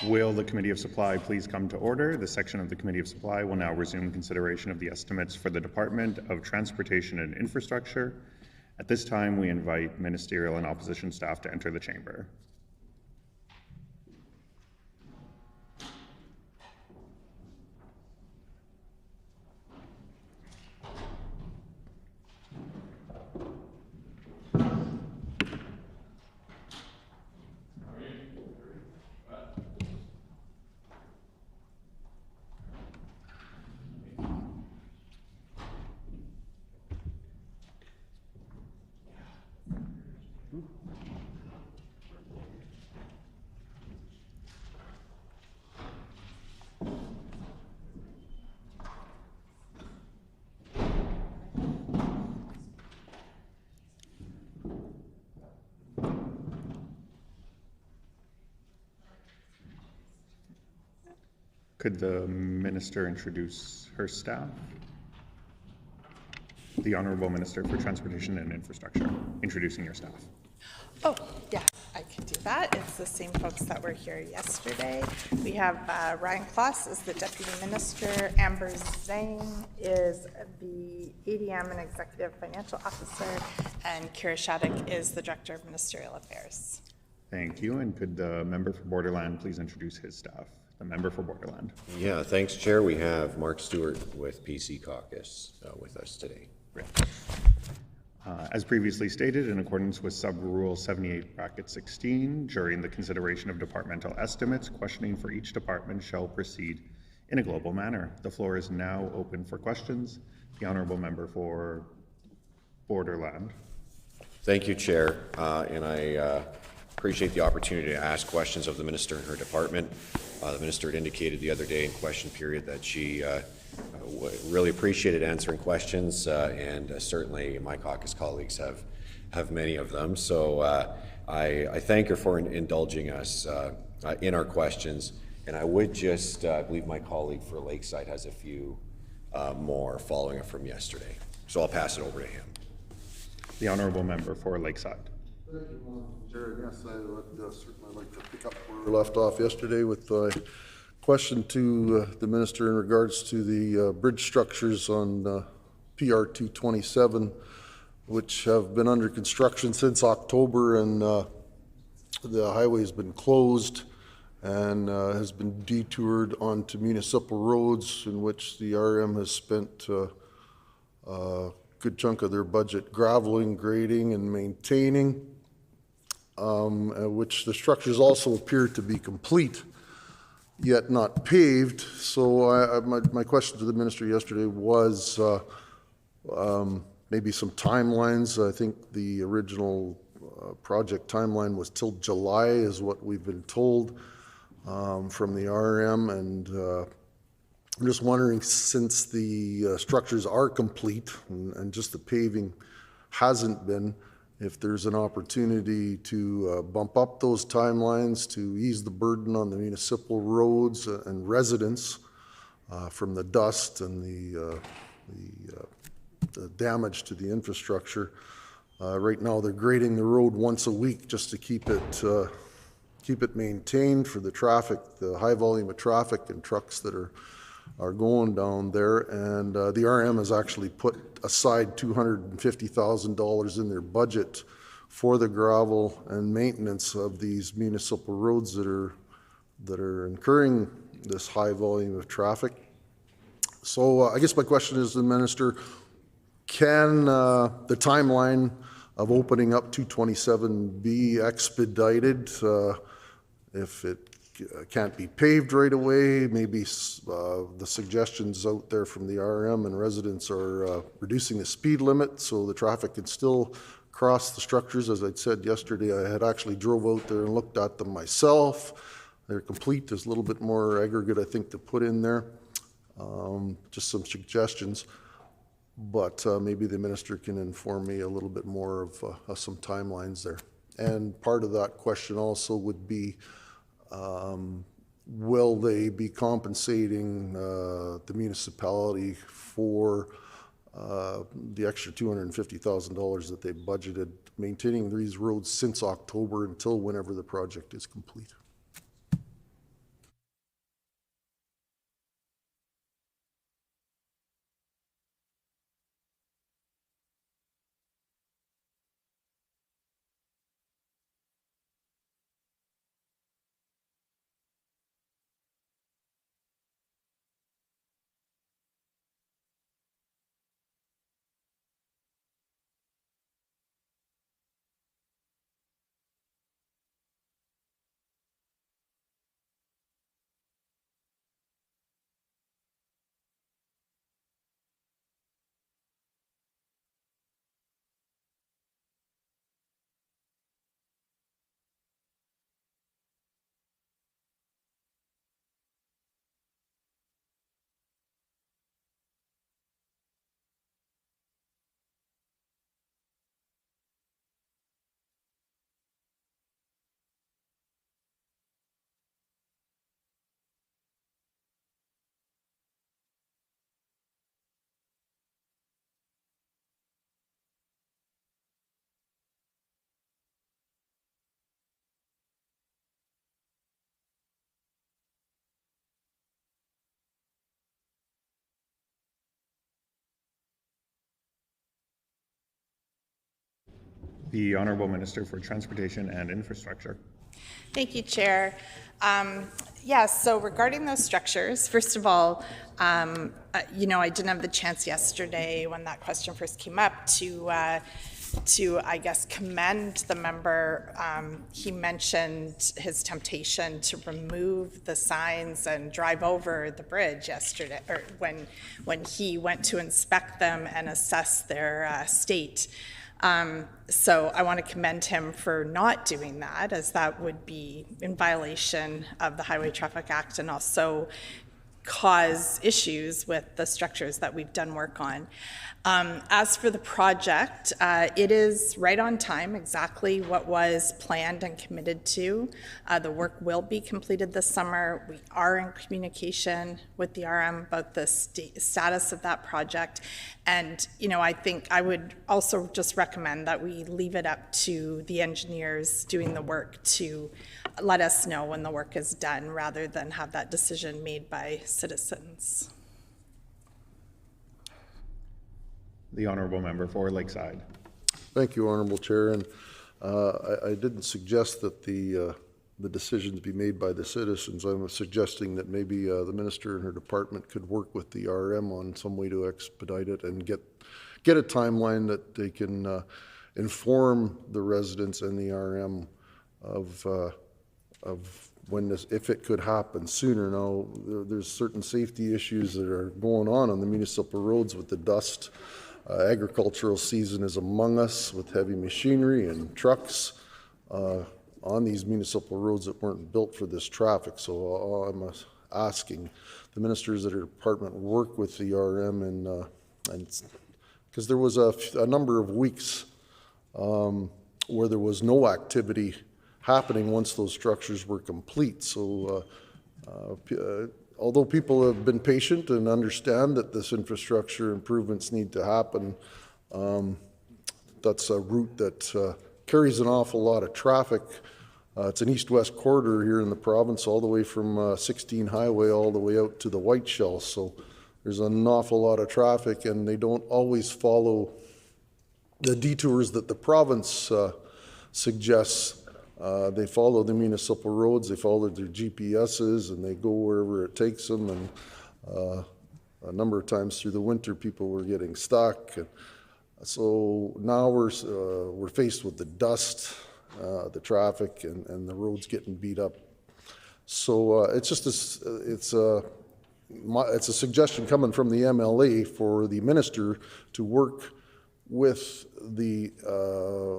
Will the Committee of Supply please come to order? The section of the Committee of Supply will now resume consideration of the estimates for the Department of Transportation and Infrastructure. At this time, we invite ministerial and opposition staff to enter the chamber. Could the Minister introduce her staff? The Honourable Minister for Transportation and Infrastructure, introducing your staff. Oh, yeah, I can do that. It's the same folks that were here yesterday. We have Ryan Kloss is the Deputy Minister, Amber Zhang is the ADM and Executive Financial Officer, and Kira Shattuck is the Director of Ministerial Affairs. Thank you. And could the member for Borderland please introduce his staff? The member for Borderland. Yeah, thanks, Chair. We have Mark Stewart with PC Caucus with us today. Great. As previously stated, in accordance with Sub-Rule 78(16), during the consideration of departmental estimates, questioning for each department shall proceed in a global manner. The floor is now open for questions. The Honourable Member for Borderland. Thank you, Chair, and I appreciate the opportunity to ask questions of the Minister and her department. The Minister had indicated the other day in question period that she really appreciated answering questions, and certainly my caucus colleagues have many of them. So I thank her for indulging us in our questions. And I would just, I believe my colleague for Lakeside has a few more following up from yesterday. So I'll pass it over to him. The Honourable Member for Lakeside. Thank you, Chair. Yes, I would certainly like to pick up where we left off yesterday with a question to the Minister in regards to the bridge structures on PR 227, which have been under construction since October, and the highway has been closed and has been detoured onto municipal roads, in which the RM has spent a good chunk of their budget graveling, grading, and maintaining. Which the structures also appear to be complete, yet not paved. So my question to the Minister yesterday was maybe some timelines. I think the original project timeline was till July is what we've been told from the RM, and I'm just wondering, since the structures are complete and just the paving hasn't been, if there's an opportunity to bump up those timelines to ease the burden on the municipal roads and residents from the dust and the damage to the infrastructure. Right now, they're grading the road once a week just to keep it maintained for the traffic, the high volume of traffic and trucks that are going down there. And the RM has actually put aside $250,000 in their budget for the gravel and maintenance of these municipal roads that are incurring this high volume of traffic. So I guess my question is to the Minister, can the timeline of opening up 227 be expedited if it can't be paved right away? Maybe the suggestions out there from the RM and residents are reducing the speed limit so the traffic can still cross the structures. As I said yesterday, I had actually drove out there and looked at them myself. They're complete. There's a little bit more aggregate, I think, to put in there. Just some suggestions. But maybe the Minister can inform me a little bit more of some timelines there. And part of that question also would be, will they be compensating the municipality for the extra $250,000 that they budgeted maintaining these roads since October until whenever the project is complete. The Honourable Minister for Transportation and Infrastructure. Thank you, Chair. Yes, so regarding those structures, first of all, you know, I didn't have the chance yesterday when that question first came up to I guess, commend the member. He mentioned his temptation to remove the signs and drive over the bridge yesterday, or when he went to inspect them and assess their state. So I want to commend him for not doing that, as that would be in violation of the Highway Traffic Act and also cause issues with the structures that we've done work on. As for the project, it is right on time, exactly what was planned and committed to. The work will be completed this summer. We are in communication with the RM about the status of that project. And, you know, I think I would also just recommend that we leave it up to the engineers doing the work to let us know when the work is done, rather than have that decision made by citizens. The Honourable Member for Lakeside. Thank you, Honourable Chair. And I didn't suggest that the decisions be made by the citizens. I'm suggesting that maybe the minister and her department could work with the RM on some way to expedite it and get a timeline that they can inform the residents and the RM of when this, if it could happen sooner. Now, there's certain safety issues that are going on the municipal roads with the dust. Agricultural season is among us with heavy machinery and trucks on these municipal roads that weren't built for this traffic. So I'm asking the ministers that are department work with the RM and because there was a number of weeks where there was no activity happening once those structures were complete. So although people have been patient and understand that this infrastructure improvements need to happen, that's a route that carries an awful lot of traffic. It's an east-west corridor here in the province, all the way from 16 Highway all the way out to the White Shell. So there's an awful lot of traffic, and they don't always follow the detours that the province suggests. They follow the municipal roads, they follow their GPSs, and they go wherever it takes them. And a number of times through the winter, people were getting stuck. And so now we're faced with the dust, the traffic, and the roads getting beat up. So it's just it's a suggestion coming from the MLA for the minister to work with the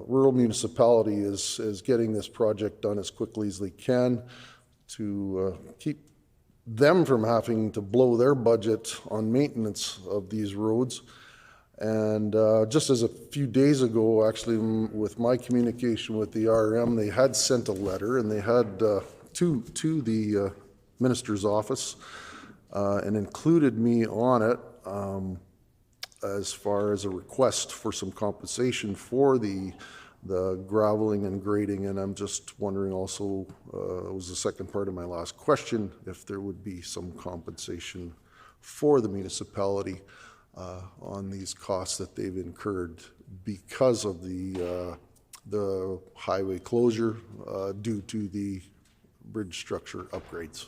rural municipality is getting this project done as quickly as they can to keep them from having to blow their budget on maintenance of these roads. And just as a few days ago, actually, with my communication with the RM, they had sent a letter, and they had to the minister's office and included me on it. as far as a request for some compensation for the graveling and grading, and I'm just wondering also, it was the second part of my last question, if there would be some compensation for the municipality on these costs that they've incurred because of the highway closure due to the bridge structure upgrades.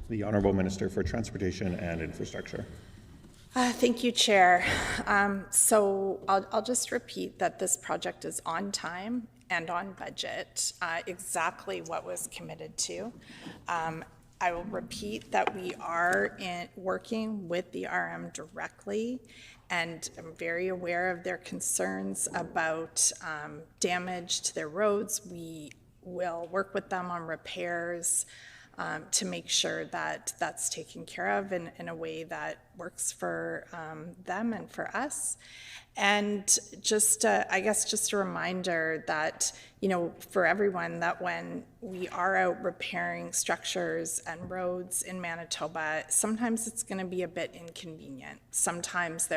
The Honourable Minister for Transportation and Infrastructure. Thank you, Chair. So I'll just repeat that this project is on time and on budget, exactly what was committed to. I will repeat that we are working with the RM directly, and I'm very aware of their concerns about damage to their roads. We will work with them on repairs to make sure that that's taken care of in a way that works for them and for us. And just, I guess, just a reminder that, you know, for everyone, that when we are out repairing structures and roads in Manitoba, sometimes it's going to be a bit inconvenient. Sometimes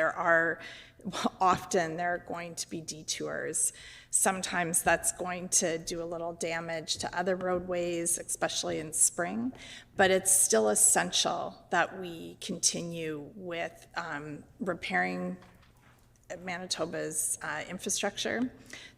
often there are going to be detours. Sometimes that's going to do a little damage to other roadways, especially in spring, but it's still essential that we continue with repairing Manitoba's infrastructure,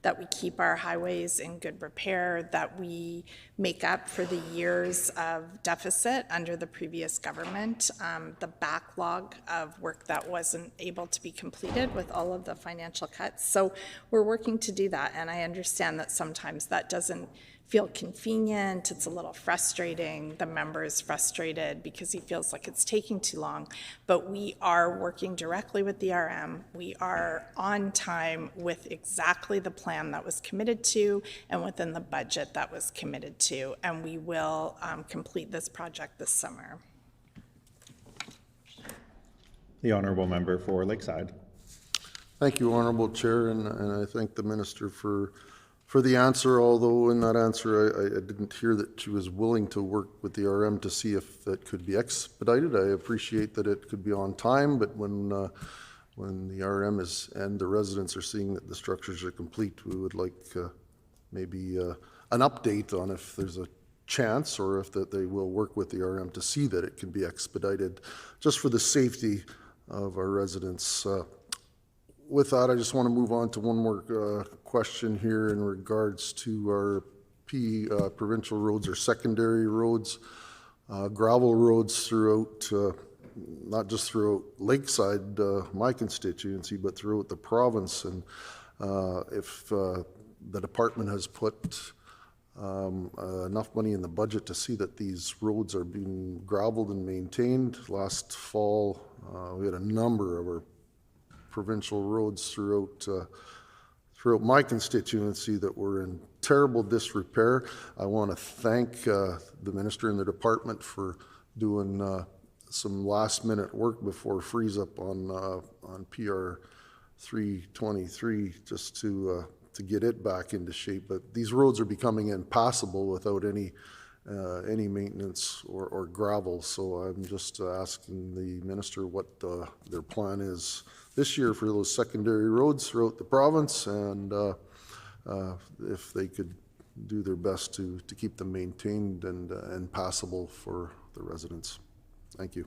that we keep our highways in good repair, that we make up for the years of deficit under the previous government, the backlog of work that wasn't able to be completed with all of the financial cuts. So we're working to do that, and I understand that sometimes that doesn't feel convenient, it's a little frustrating, the member is frustrated because he feels like it's taking too long, but we are working directly with the RM. We are on time with exactly the plan that was committed to and within the budget that was committed to, and we will complete this project this summer. The Honourable Member for Lakeside. Thank you, Honourable Chair, and I thank the Minister for the answer, although in that answer I didn't hear that she was willing to work with the RM to see if that could be expedited. I appreciate that it could be on time, but when the RM and the residents are seeing that the structures are complete, we would like maybe an update on if there's a chance or if that they will work with the RM to see that it can be expedited, just for the safety of our residents. With that, I just want to move on to one more question here in regards to our provincial roads or secondary roads, gravel roads throughout, not just throughout Lakeside, my constituency, but throughout the province. And if the department has put enough money in the budget to see that these roads are being gravelled and maintained. Last fall, we had a number of our provincial roads throughout my constituency that were in terrible disrepair. I want to thank the minister and the department for doing some last-minute work before freeze up on PR 323 just to get it back into shape. But these roads are becoming impassable without any maintenance or gravel. So I'm just asking the minister what their plan is this year for those secondary roads throughout the province, and if they could do their best to keep them maintained and passable for the residents. Thank you.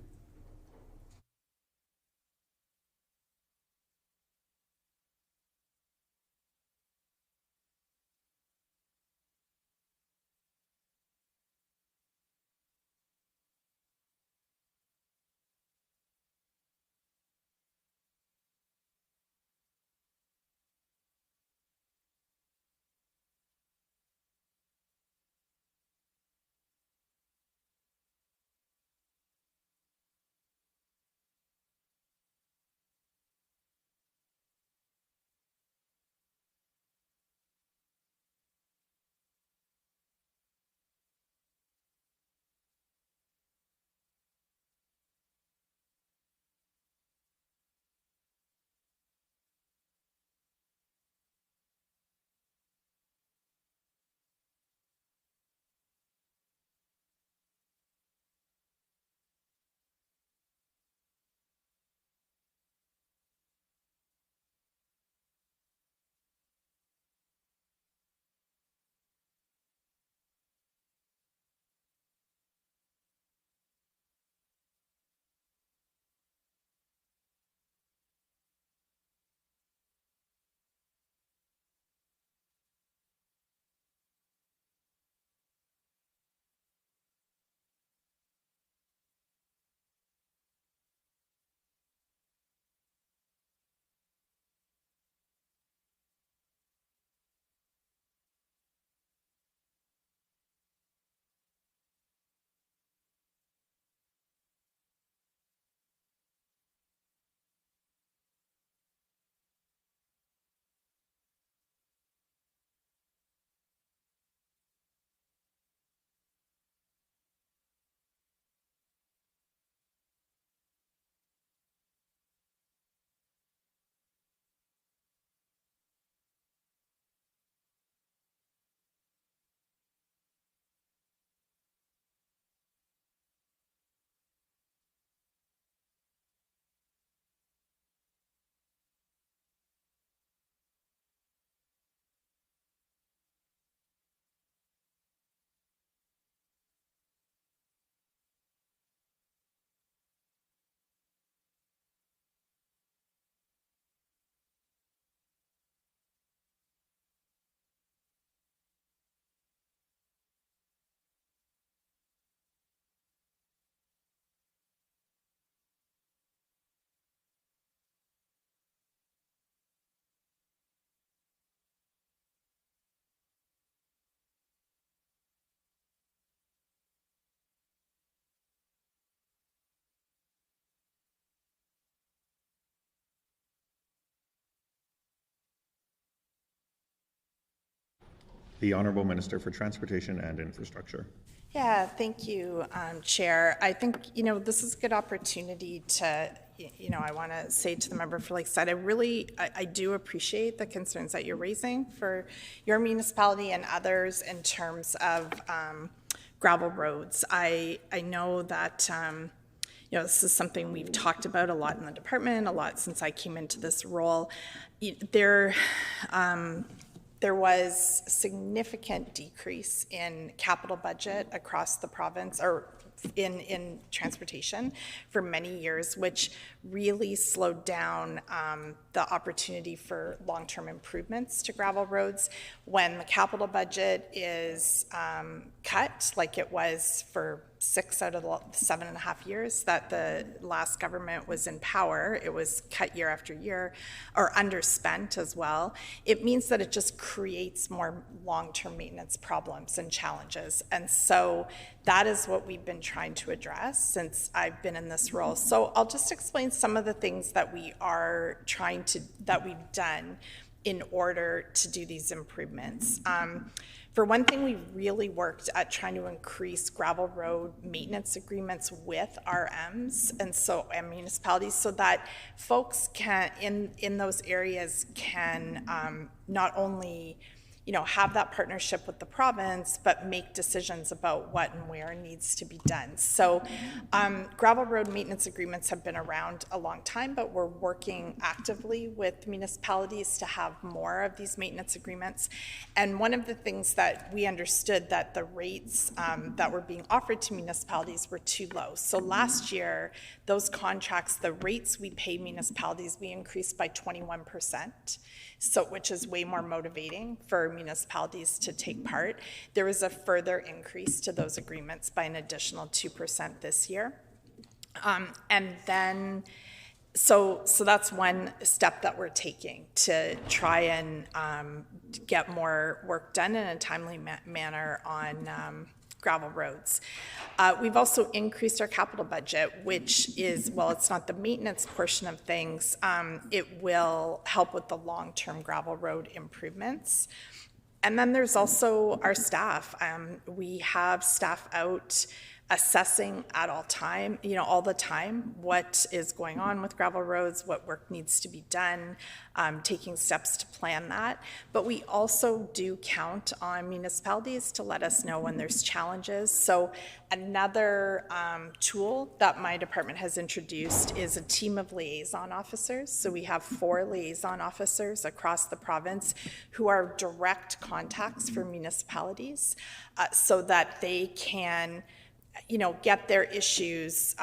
The Honourable Minister for Transportation and Infrastructure. Yeah, thank you, Chair. I think, this is a good opportunity to, I want to say to the member for Lakeside, I do appreciate the concerns that you're raising for your municipality and others in terms of gravel roads. I know that, this is something we've talked about a lot in the department, a lot since I came into this role. There was significant decrease in capital budget across the province, or in transportation for many years, which really slowed down the opportunity for long-term improvements to gravel roads. When the capital budget is cut, like it was for 6 out of the 7.5 years that the last government was in power, it was cut year after year, or underspent as well. It means that it just creates more long-term maintenance problems and challenges. And so that is what we've been trying to address since I've been in this role. So I'll just explain some of the things that we've done in order to do these improvements. For one thing, we really worked at trying to increase gravel road maintenance agreements with RMs and municipalities so that folks can, in those areas, can not only have that partnership with the province, but make decisions about what and where needs to be done. So gravel road maintenance agreements have been around a long time, but we're working actively with municipalities to have more of these maintenance agreements. And one of the things that we understood that the rates that were being offered to municipalities were too low. So last year, those contracts, the rates we pay municipalities, we increased by 21%. So, which is way more motivating for municipalities to take part. There was a further increase to those agreements by an additional 2% this year. And then, so that's one step that we're taking to try and get more work done in a timely manner on gravel roads. We've also increased our capital budget, which is, well, it's not the maintenance portion of things. It will help with the long-term gravel road improvements. And then there's also our staff. We have staff out assessing at all the time, what is going on with gravel roads, what work needs to be done, taking steps to plan that. But we also do count on municipalities to let us know when there's challenges. So another tool that my department has introduced is a team of liaison officers. So we have 4 liaison officers across the province who are direct contacts for municipalities so that they can get their issues,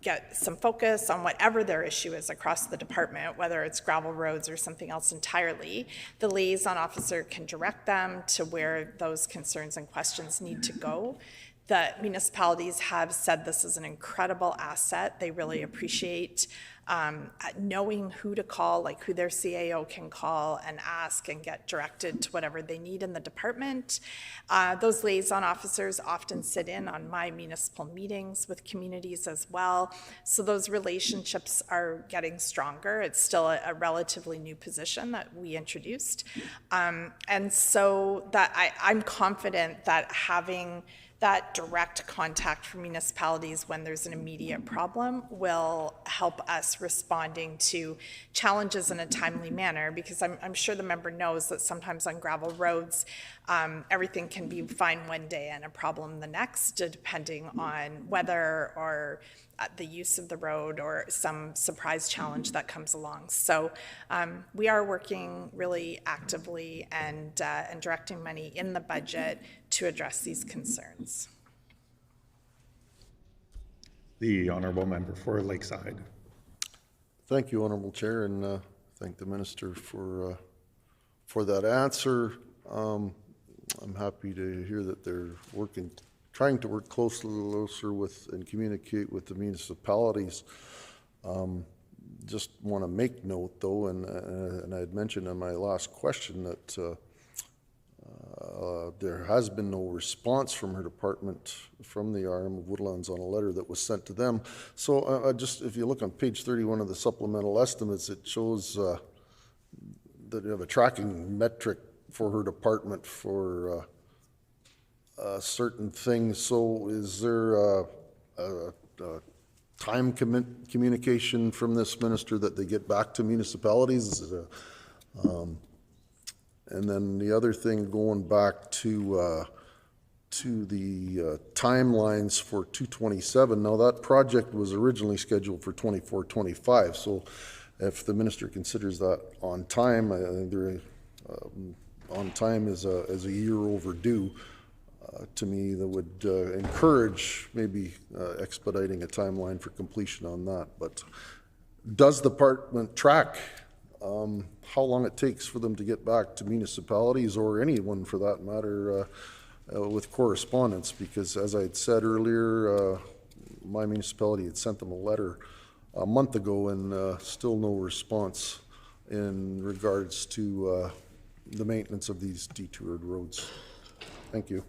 get some focus on whatever their issue is across the department, whether it's gravel roads or something else entirely. The liaison officer can direct them to where those concerns and questions need to go. The municipalities have said this is an incredible asset. They really appreciate knowing who to call, like who their CAO can call and ask and get directed to whatever they need in the department. Those liaison officers often sit in on my municipal meetings with communities as well. So those relationships are getting stronger. It's still a relatively new position that we introduced. And so that I'm confident that having that direct contact from municipalities when there's an immediate problem will help us responding to challenges in a timely manner, because I'm sure the member knows that sometimes on gravel roads, everything can be fine one day and a problem the next, depending on weather or the use of the road or some surprise challenge that comes along. So we are working really actively and directing money in the budget to address these concerns. The honourable member for Lakeside. Thank you, Honourable Chair, and thank the Minister for that answer. I'm happy to hear that they're trying to work closer with and communicate with the municipalities. Just want to make note, though, and I had mentioned in my last question that there has been no response from her department, from the RM of Woodlands, on a letter that was sent to them. So just, if you look on page 31 of the supplemental estimates, it shows that you have a tracking metric for her department for certain things. So is there a time communication from this minister that they get back to municipalities? And then the other thing, going back to the timelines for 227. Now, that project was originally scheduled for 24-25. So if the minister considers that on time, I think they're on time is a year overdue. To me, that would encourage maybe expediting a timeline for completion on that. But does the department track how long it takes for them to get back to municipalities, or anyone for that matter, with correspondence? Because as I had said earlier, my municipality had sent them a letter a month ago and still no response in regards to the maintenance of these detoured roads. Thank you.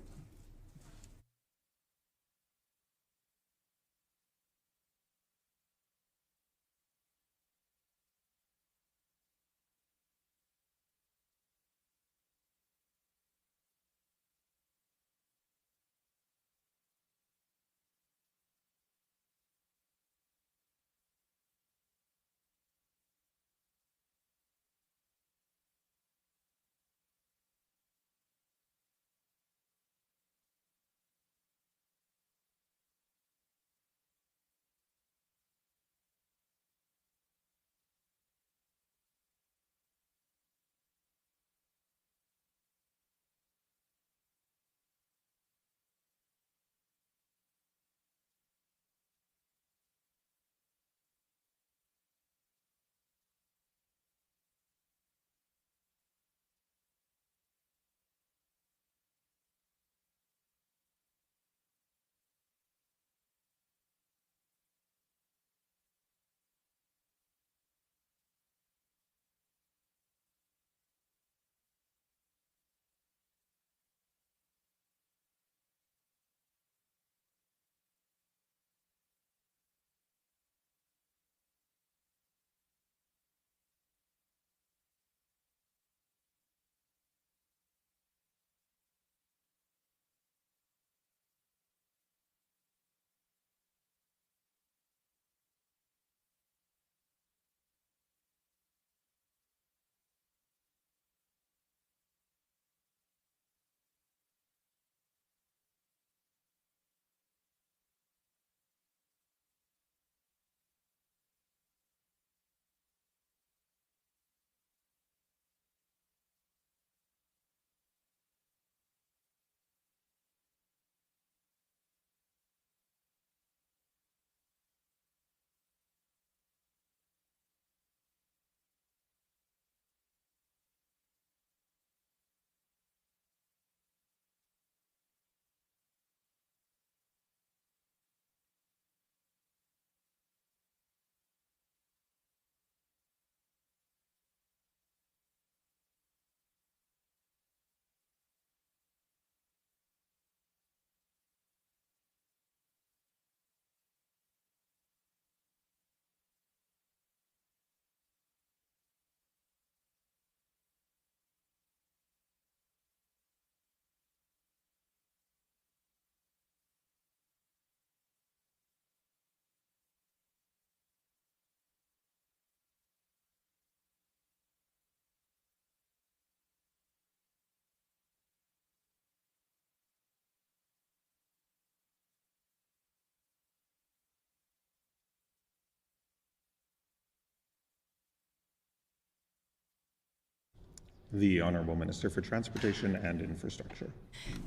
The Honourable Minister for Transportation and Infrastructure.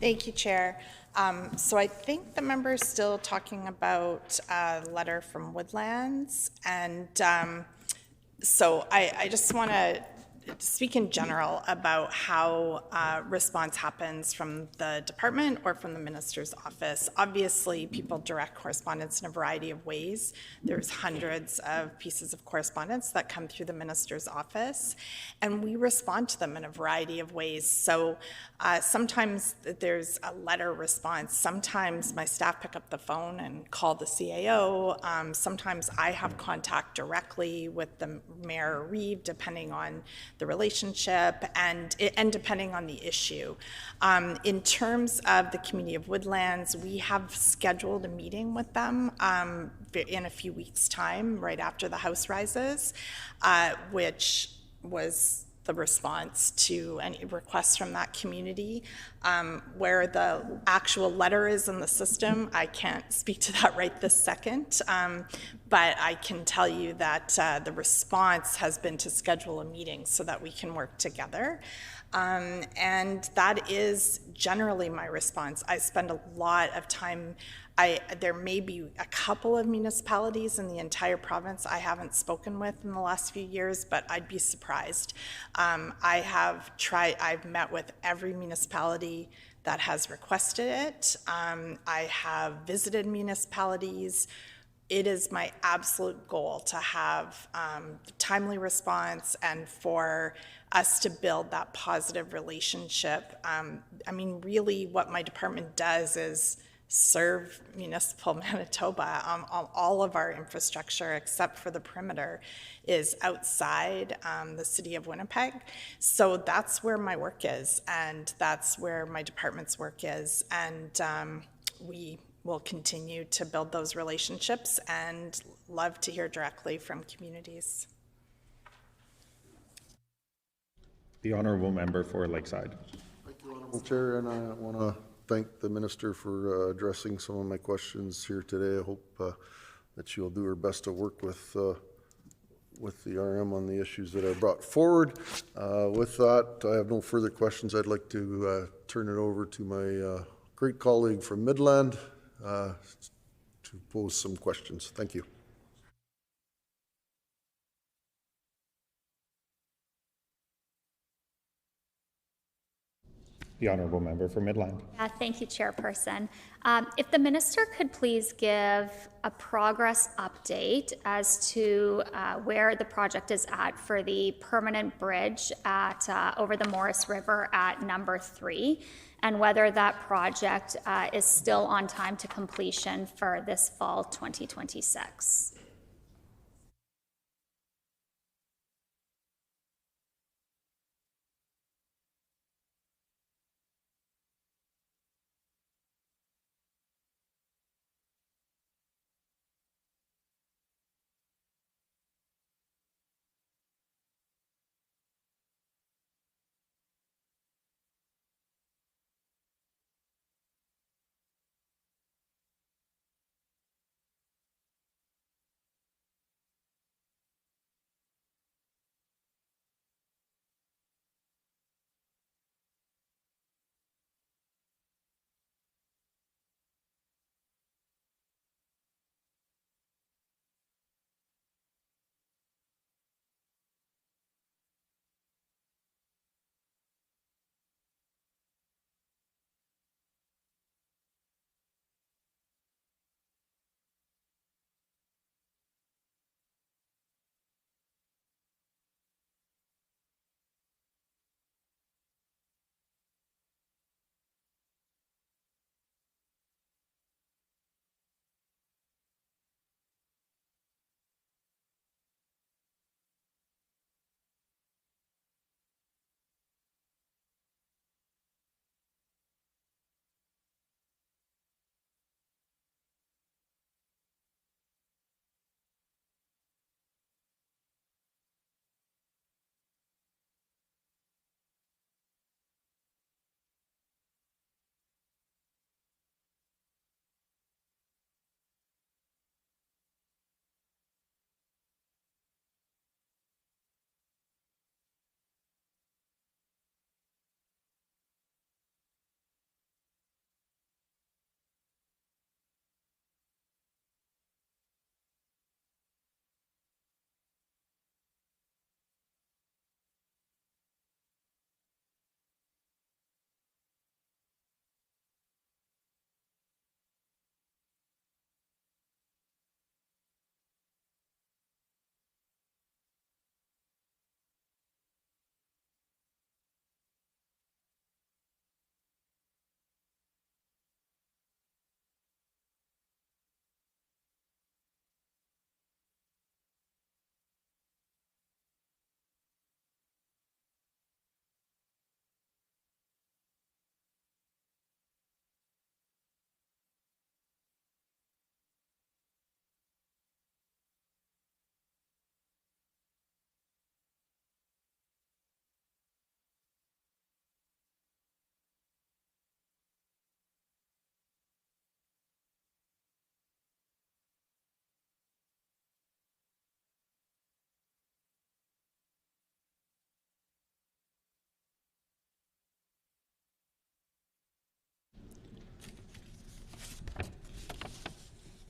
Thank you, Chair. So I think the member is still talking about a letter from Woodlands, and so I just want to speak in general about how response happens from the department or from the minister's office. Obviously, people direct correspondence in a variety of ways. There's hundreds of pieces of correspondence that come through the minister's office, and we respond to them in a variety of ways. So sometimes there's a letter response. Sometimes my staff pick up the phone and call the CAO. Sometimes I have contact directly with the Mayor Reeve, depending on the relationship and depending on the issue. In terms of the community of Woodlands, we have scheduled a meeting with them in a few weeks' time, right after the House rises, which was the response to any requests from that community. Where the actual letter is in the system, I can't speak to that right this second, but I can tell you that the response has been to schedule a meeting so that we can work together. And that is generally my response. I spend a lot of time. There may be a couple of municipalities in the entire province I haven't spoken with in the last few years, but I'd be surprised. I've met with every municipality that has requested it. I have visited municipalities it is my absolute goal to have timely response and for us to build that positive relationship. I mean, really what my department does is serve municipal Manitoba. All of our infrastructure, except for the perimeter, is outside the city of Winnipeg. So that's where my work is, and that's where my department's work is. And we will continue to build those relationships and love to hear directly from communities. The honourable member for Lakeside. Thank you, Honourable Chair, and I want to thank the minister for addressing some of my questions here today. I hope that she'll do her best to work with the RM on the issues that I brought forward. With that, I have no further questions. I'd like to turn it over to my great colleague from Midland to pose some questions. Thank you. The honourable member for Midland. Thank you, Chairperson. If the minister could please give a progress update as to where the project is at for the permanent bridge at over the Morris River at number 3, and whether that project is still on time to completion for this fall 2026.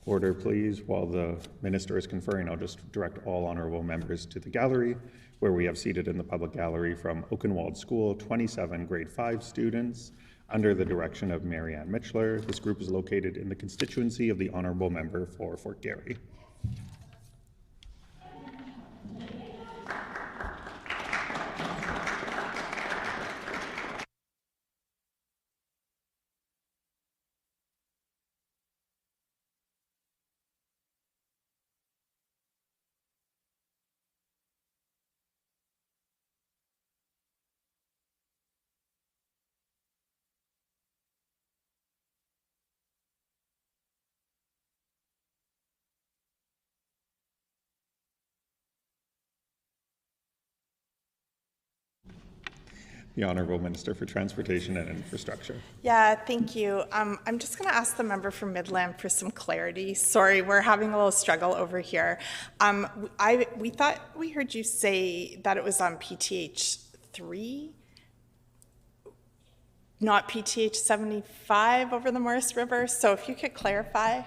Order, please. While the minister is conferring, I'll just direct all honourable members to the gallery, where we have seated in the public gallery from Oakenwald School 27 grade 5 students. under the direction of Mary Ann Mitchler. This group is located in the constituency of the honorable member for Fort Garry. The Honorable Minister for Transportation and Infrastructure. Yeah, thank you. I'm just going to ask the member for Midland for some clarity. Sorry, we're having a little struggle over here. We thought we heard you say that it was on PTH 3, not PTH 75 over the Morris River. So if you could clarify.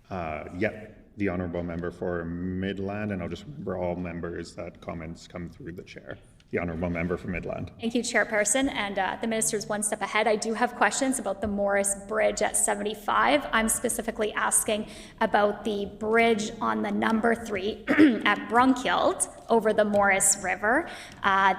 Yep, the Honorable Member for Midland, and I'll just remember all members that comments come through the chair. The Honorable Member for Midland. Thank you, Chairperson, and the Minister's one step ahead. I do have questions about the Morris Bridge at 75. I'm specifically asking about the bridge on the number 3 at Brunkild over the Morris River.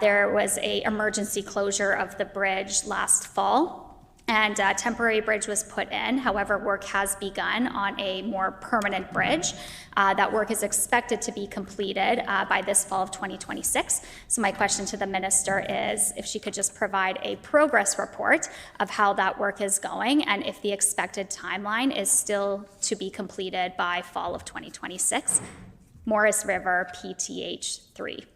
There was an emergency closure of the bridge last fall, and a temporary bridge was put in. However, work has begun on a more permanent bridge. That work is expected to be completed by this fall of 2026. So my question to the minister is if she could just provide a progress report of how that work is going and if the expected timeline is still to be completed by fall of 2026. Morris River PTH 3.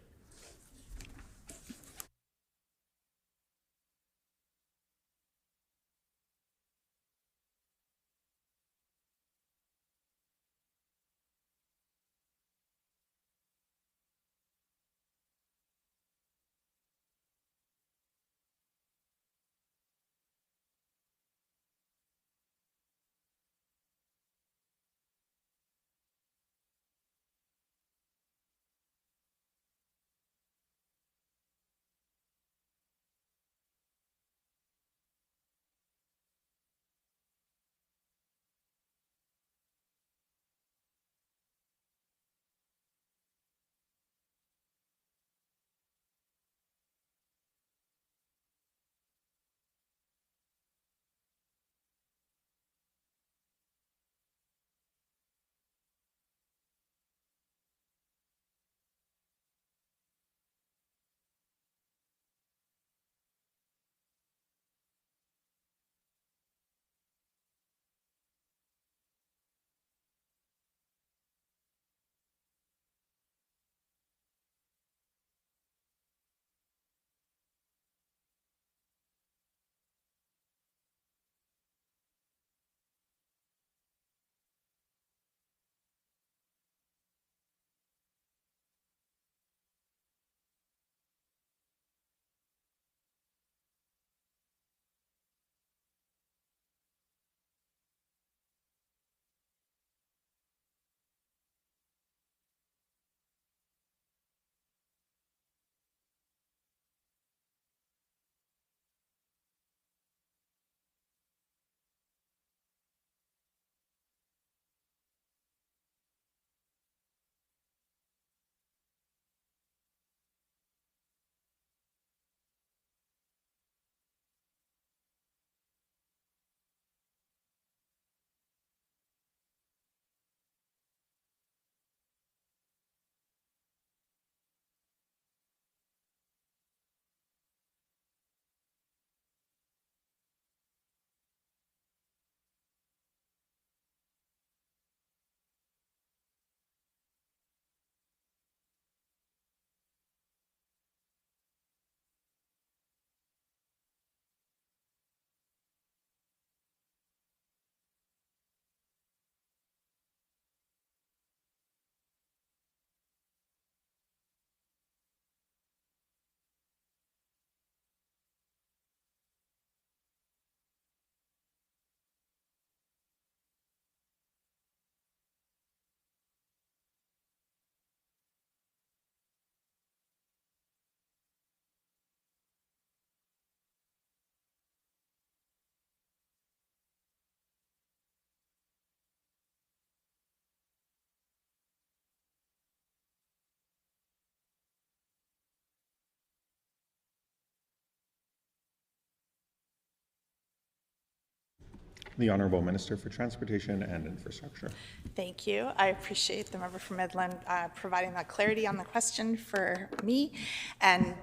The Honorable Minister for Transportation and Infrastructure. Thank you. I appreciate the member from Midland providing that clarity on the question for me. And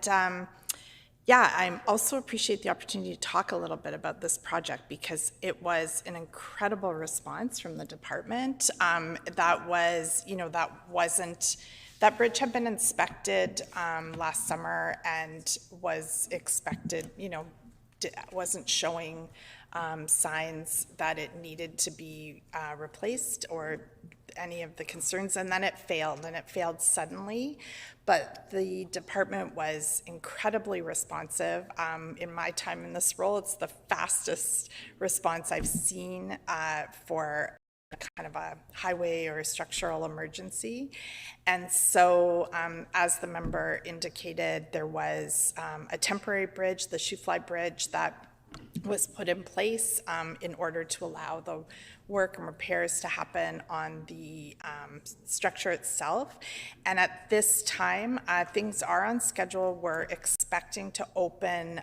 yeah, I also appreciate the opportunity to talk a little bit about this project because it was an incredible response from the department. That bridge had been inspected last summer and was expected, wasn't showing signs that it needed to be replaced or any of the concerns, and then it failed suddenly. But the department was incredibly responsive. In my time in this role, it's the fastest response I've seen for kind of a highway or a structural emergency. And so, as the member indicated, there was a temporary bridge, the Shoofly Bridge, that was put in place in order to allow the work and repairs to happen on the structure itself. And at this time, things are on schedule. We're expecting to open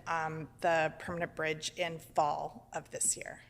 the permanent bridge in fall of this year.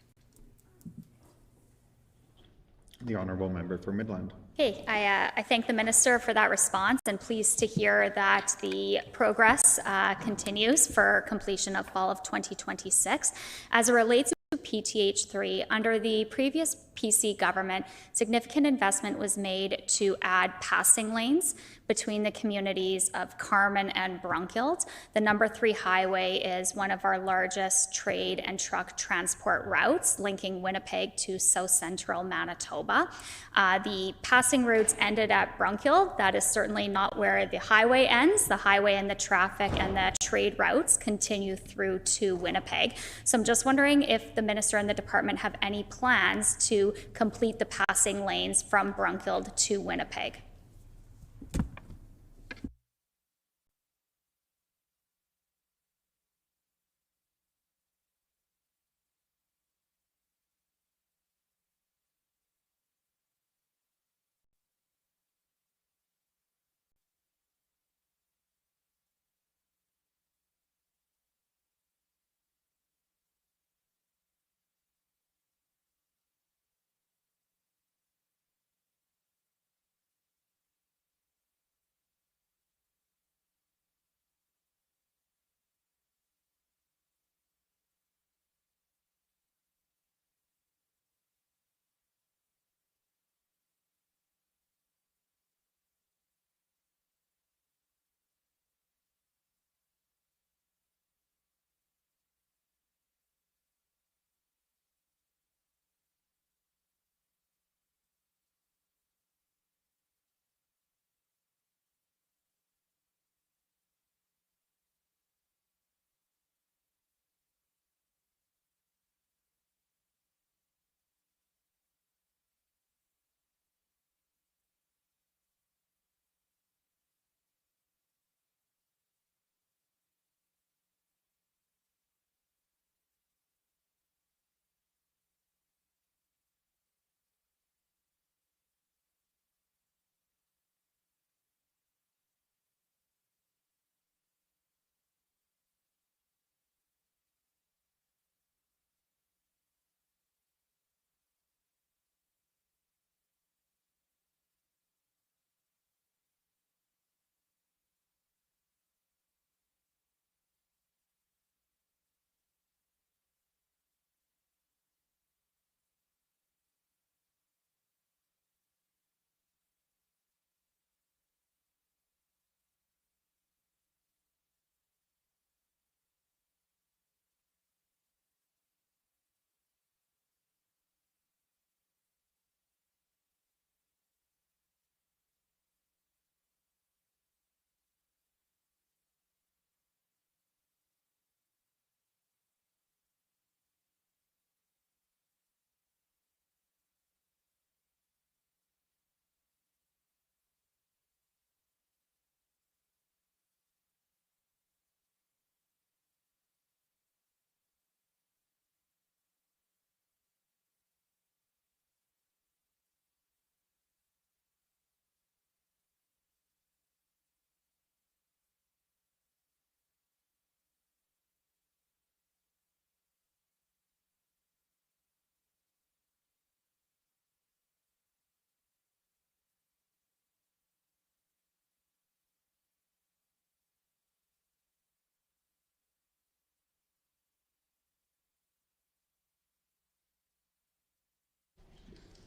The Honorable Member for Midland. Hey, I thank the minister for that response and pleased to hear that the progress continues for completion of fall of 2026. As it relates to PTH3, under the previous PC government, significant investment was made to add passing lanes between the communities of Carman and Brunkild. The number 3 highway is one of our largest trade and truck transport routes, linking Winnipeg to south central Manitoba. The passing routes ended at Brunkild. That is certainly not where the highway ends. The highway and the traffic and the trade routes continue through to Winnipeg. So I'm just wondering if the minister and the department have any plans to complete the passing lanes from Brunkild to Winnipeg.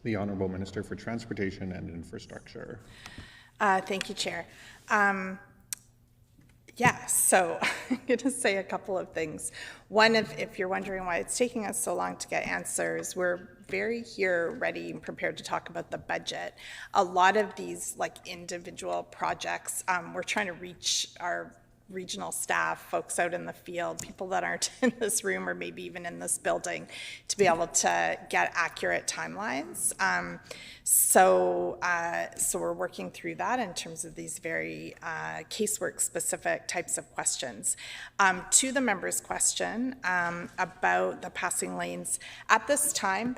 The Honourable Minister for Transportation and Infrastructure. Thank you, Chair. Yeah, so I'm going to say a couple of things. One, if you're wondering why it's taking us so long to get answers, we're very ready and prepared to talk about the budget. A lot of these individual projects, we're trying to reach our regional staff, folks out in the field, people that aren't in this room or maybe even in this building, to be able to get accurate timelines. So we're working through that in terms of these very casework specific types of questions. To the member's question about the passing lanes, at this time,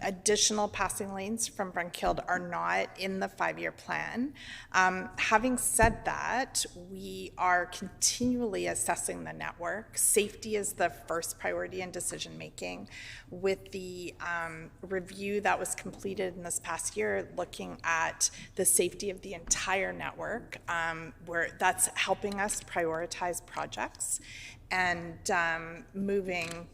additional passing lanes from Brunkild are not in the 5-year plan. Having said that, we are continually assessing the network. Safety is the first priority in decision making. With the review that was completed in this past year, looking at the safety of the entire network, where that's helping us prioritize projects and moving,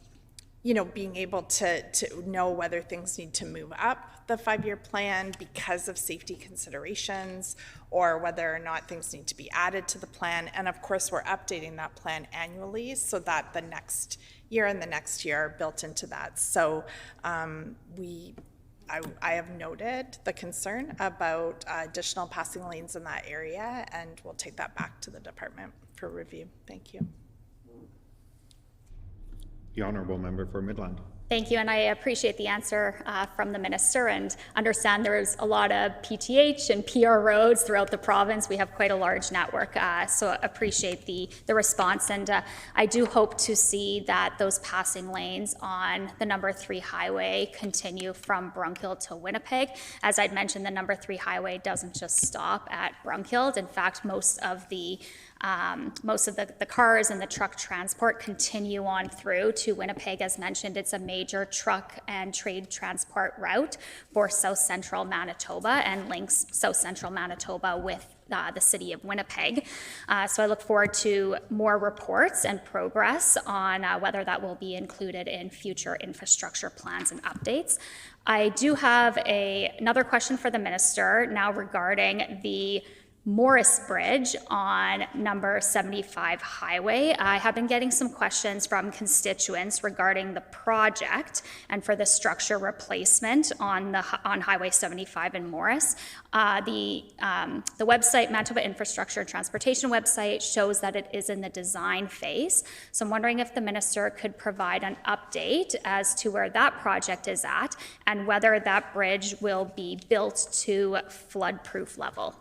being able to know whether things need to move up the 5-year plan because of safety considerations, or whether or not things need to be added to the plan. And of course, we're updating that plan annually so that the next year and the next year are built into that. So I have noted the concern about additional passing lanes in that area, and we'll take that back to the department for review. Thank you. The Honourable Member for Midland. Thank you, and I appreciate the answer from the minister and understand there's a lot of PTH and PR roads throughout the province. We have quite a large network, so appreciate the response. And I do hope to see that those passing lanes on the number 3 highway continue from Brunkild to Winnipeg. As I'd mentioned, the number 3 highway doesn't just stop at Brunkild. In fact, most of the cars and the truck transport continue on through to Winnipeg. As mentioned, it's a major truck and trade transport route for South Central Manitoba and links South Central Manitoba with the city of Winnipeg. So I look forward to more reports and progress on whether that will be included in future infrastructure plans and updates. I do have another question for the minister now regarding the Morris Bridge on number 75 highway. I have been getting some questions from constituents regarding the project and for the structure replacement on Highway 75 in Morris. The website, Manitoba Infrastructure and Transportation website, shows that it is in the design phase. So I'm wondering if the minister could provide an update as to where that project is at and whether that bridge will be built to flood-proof level.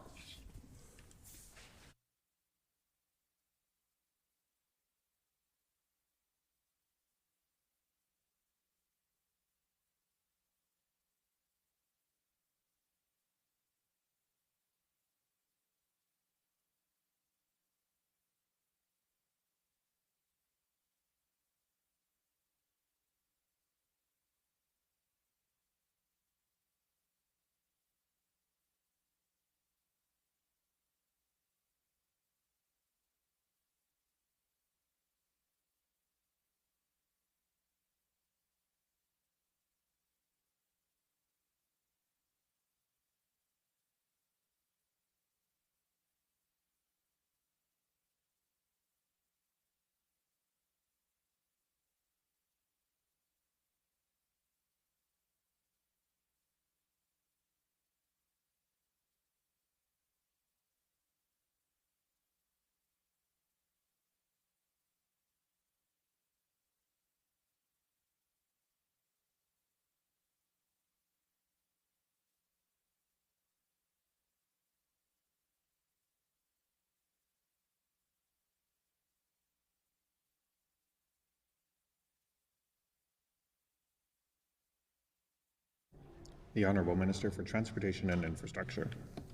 The Honourable Minister for Transportation and Infrastructure.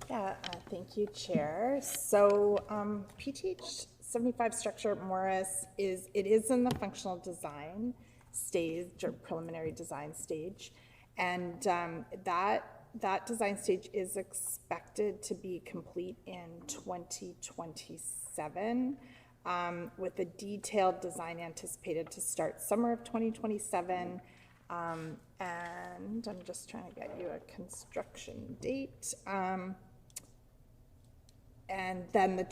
Yeah, thank you, Chair. So PTH 75 structure at Morris is in the functional design stage or preliminary design stage, and that design stage is expected to be complete in 2027, with a detailed design anticipated to start summer of 2027. And I'm just trying to get you a construction date. And then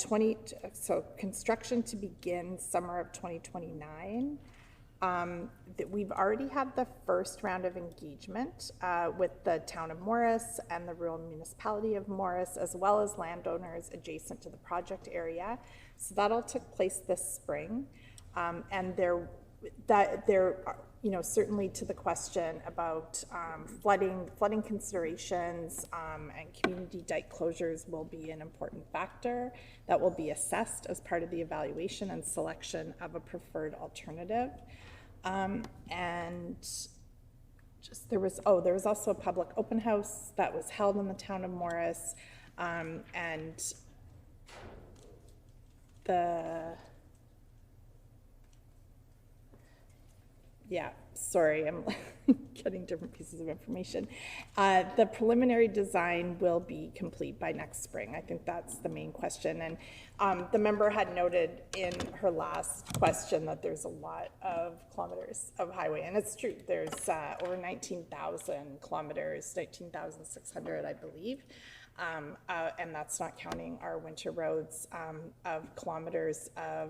so construction to begin summer of 2029. That we've already had the first round of engagement with the town of Morris and the rural municipality of Morris, as well as landowners adjacent to the project area. So that all took place this spring. And there, you know, certainly to the question about flooding considerations and community dike closures will be an important factor that will be assessed as part of the evaluation and selection of a preferred alternative. And just there was also a public open house that was held in the town of Morris, and sorry, I'm getting different pieces of information. The preliminary design will be complete by next spring. I think that's the main question. And the member had noted in her last question that there's a lot of kilometers of highway, and it's true. There's over 19,000 kilometers, 19,600, I believe. And that's not counting our winter roads of kilometers of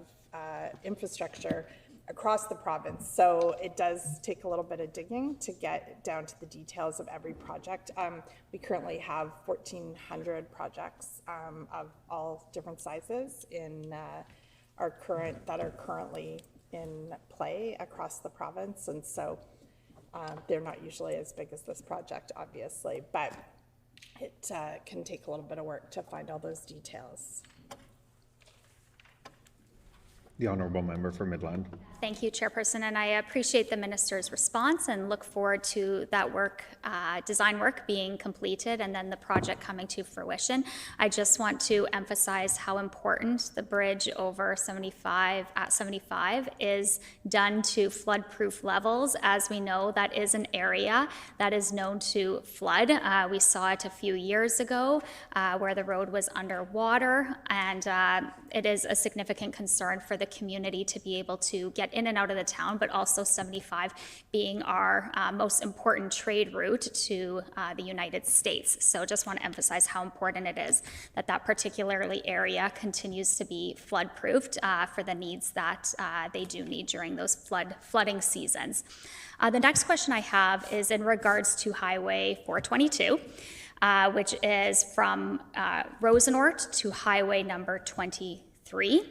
infrastructure across the province. So it does take a little bit of digging to get down to the details of every project. We currently have 1,400 projects of all different sizes that are currently in play across the province. And so they're not usually as big as this project, obviously, but it can take a little bit of work to find all those details. The honourable member for Midland. Thank you, Chairperson, and I appreciate the minister's response and look forward to that work, design work being completed and then the project coming to fruition. I just want to emphasize how important the bridge over 75 is done to flood-proof levels. As we know, that is an area that is known to flood. We saw it a few years ago where the road was underwater, and it is a significant concern for the community to be able to get in and out of the town, but also 75 being our most important trade route to the United States. So just want to emphasize how important it is that that particularly area continues to be flood-proofed for the needs that they do need during those flooding seasons. The next question I have is in regards to Highway 422. Which is from Rosenort to Highway number 23.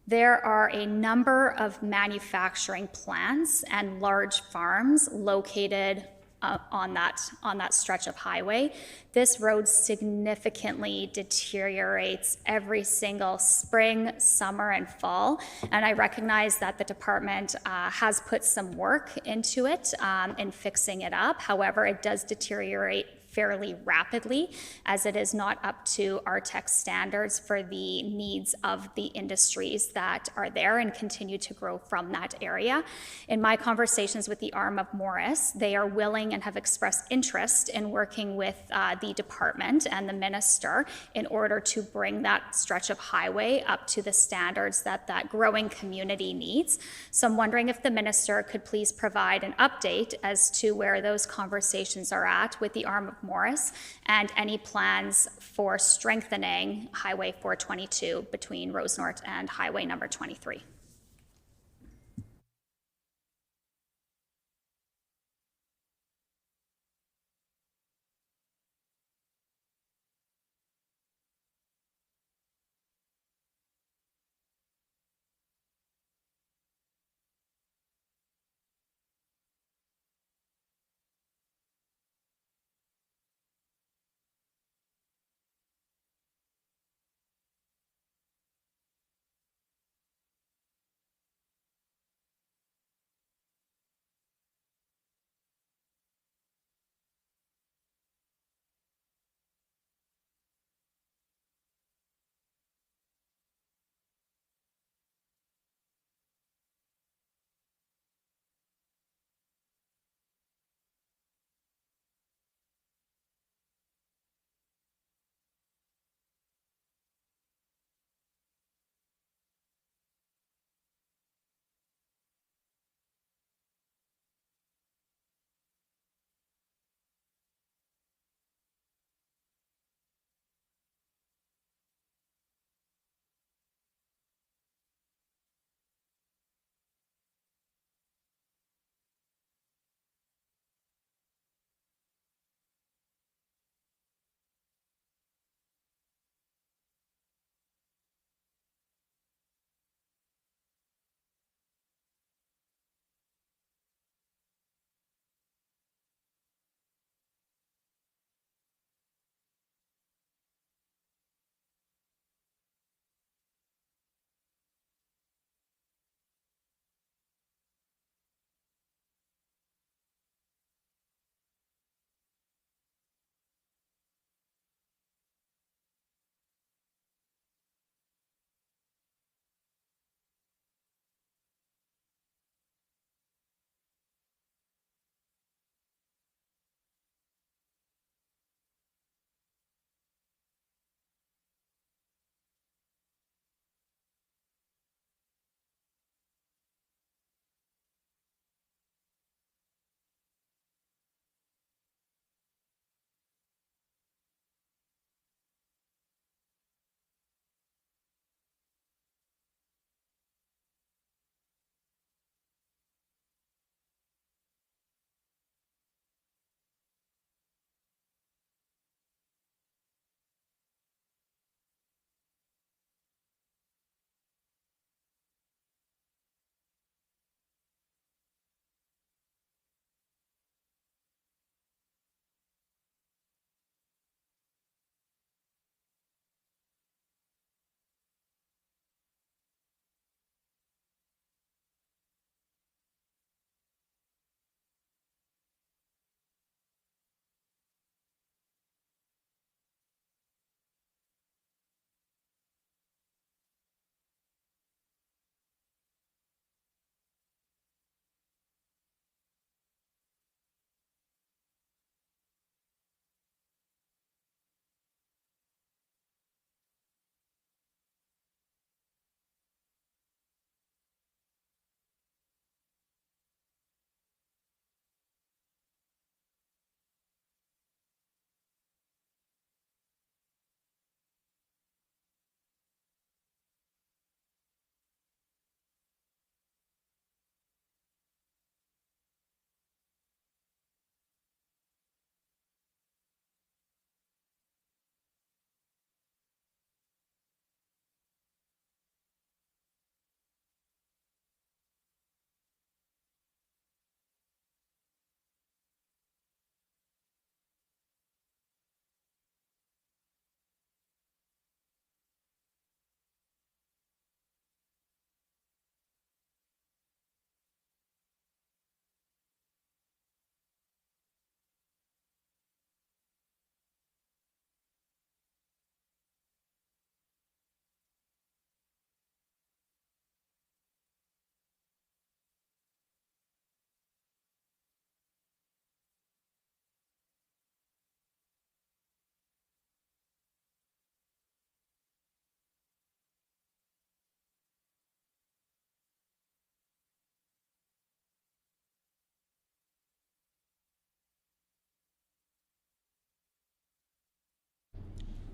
There are a number of manufacturing plants and large farms located on that stretch of highway. This road significantly deteriorates every single spring, summer, and fall. And I recognize that the department has put some work into it in fixing it up. However, it does deteriorate fairly rapidly as it is not up to RTEC standards for the needs of the industries that are there and continue to grow from that area. In my conversations with the arm of Morris, they are willing and have expressed interest in working with the department and the minister in order to bring that stretch of highway up to the standards that that growing community needs. So I'm wondering if the minister could please provide an update as to where those conversations are at with the arm of Morris and any plans for strengthening Highway 422 between Rosenort and Highway number 23.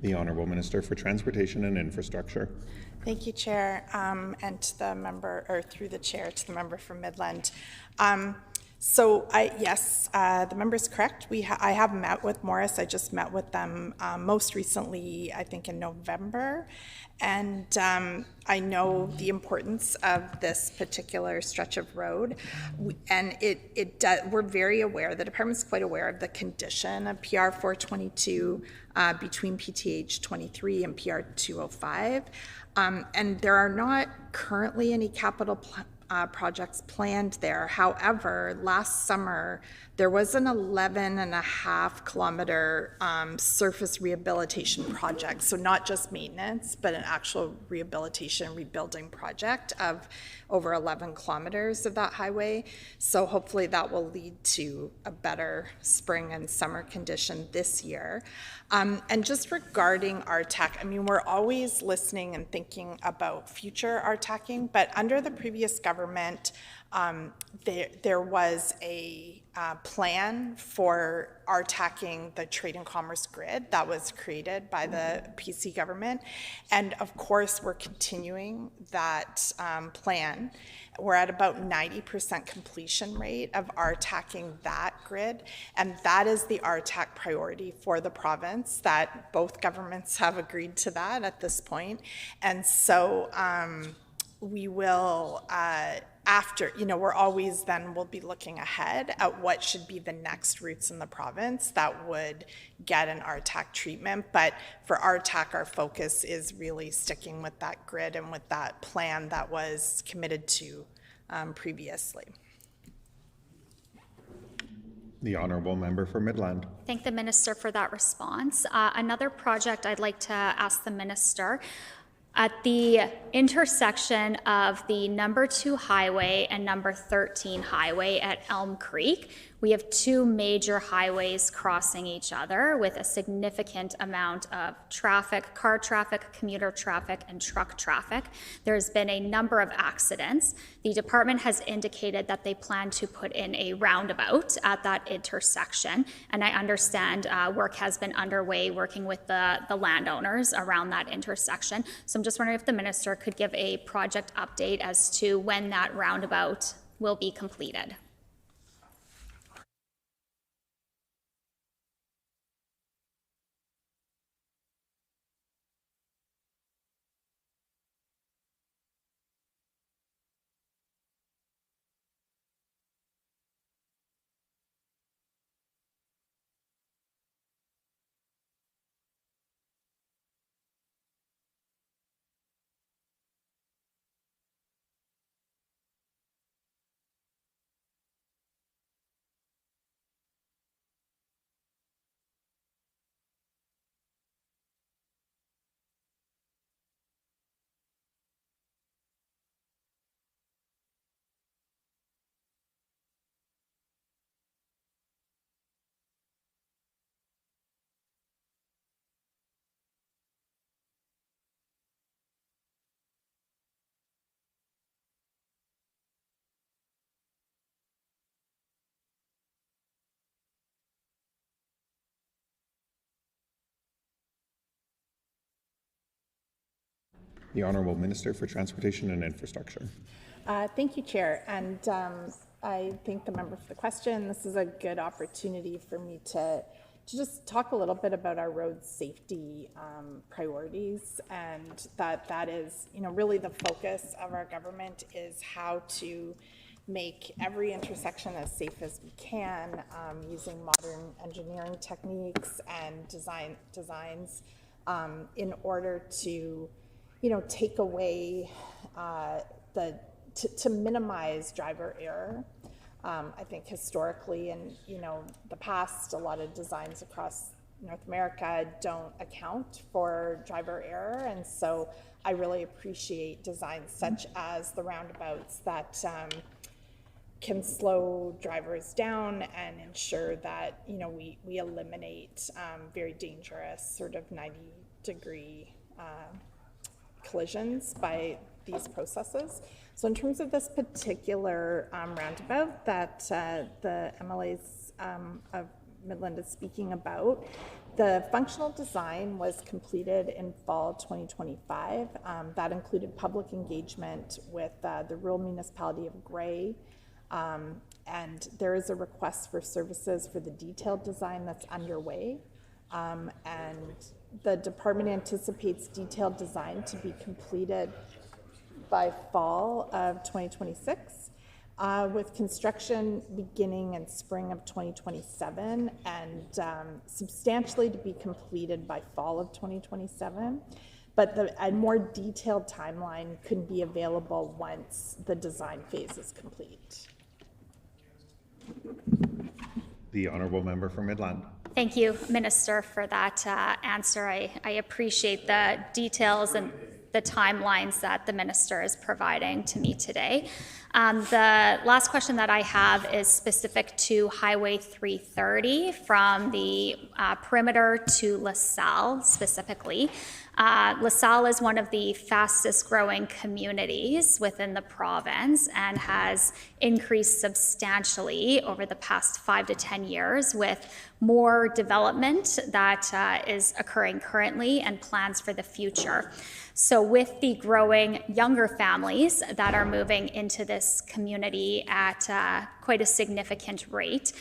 The Honourable Minister for Transportation and Infrastructure. Thank you, Chair, and to the member, or through the Chair, to the member from Midland. Yes, the member is correct. I have met with Morris. I just met with them most recently, I think in November, and I know the importance of this particular stretch of road, and we're very aware, the department's quite aware of the condition of PR 422 between PTH 23 and PR 205, and there are not currently any capital projects planned there. However, last summer, there was an 11.5 kilometer surface rehabilitation project. So not just maintenance, but an actual rehabilitation rebuilding project of over 11 kilometers of that highway. So hopefully that will lead to a better spring and summer condition this year. And just regarding RTAC, I mean, we're always listening and thinking about future RTACing, but under the previous government, there was a plan for RTACing the trade and commerce grid that was created by the PC government. And of course, we're continuing that plan. We're at about 90% completion rate of RTACing that grid. And that is the RTAC priority for the province, that both governments have agreed to that at this point. And so we will, after, we're always then we'll be looking ahead at what should be the next routes in the province that would get an RTAC treatment. But for RTAC, our focus is really sticking with that grid and with that plan that was committed to previously. The Honourable Member for Midland. Thank the Minister for that response. Another project I'd like to ask the Minister. At the intersection of the number 2 highway and number 13 highway at Elm Creek, we have 2 major highways crossing each other with a significant amount of traffic, car traffic, commuter traffic, and truck traffic. There's been a number of accidents. The department has indicated that they plan to put in a roundabout at that intersection, and I understand work has been underway working with the landowners around that intersection. So I'm just wondering if the Minister could give a project update as to when that roundabout will be completed. The Honourable Minister for Transportation and Infrastructure. Thank you, Chair, and I thank the member for the question. This is a good opportunity for me to just talk a little bit about our road safety priorities, and that is, really the focus of our government is how to make every intersection as safe as we can using modern engineering techniques and designs in order to take away to minimize driver error. I think historically in the past, a lot of designs across North America don't account for driver error, and so I really appreciate designs such as the roundabouts that can slow drivers down and ensure that we eliminate very dangerous sort of 90-degree collisions by these processes. So in terms of this particular roundabout that the MLA's Midland is speaking about. The functional design was completed in fall 2025. That included public engagement with the rural municipality of Gray. And there is a request for services for the detailed design that's underway. And the department anticipates detailed design to be completed by fall of 2026, with construction beginning in spring of 2027 and substantially to be completed by fall of 2027. But a more detailed timeline could be available once the design phase is complete. The honourable member for Midland. Thank you, Minister, for that answer. I appreciate the details and the timelines that the Minister is providing to me today. The last question that I have is specific to Highway 330 from the perimeter to LaSalle specifically. LaSalle is one of the fastest growing communities within the province and has increased substantially over the past 5 to 10 years, with more development that is occurring currently and plans for the future. So with the growing younger families that are moving into this community at quite a significant rate,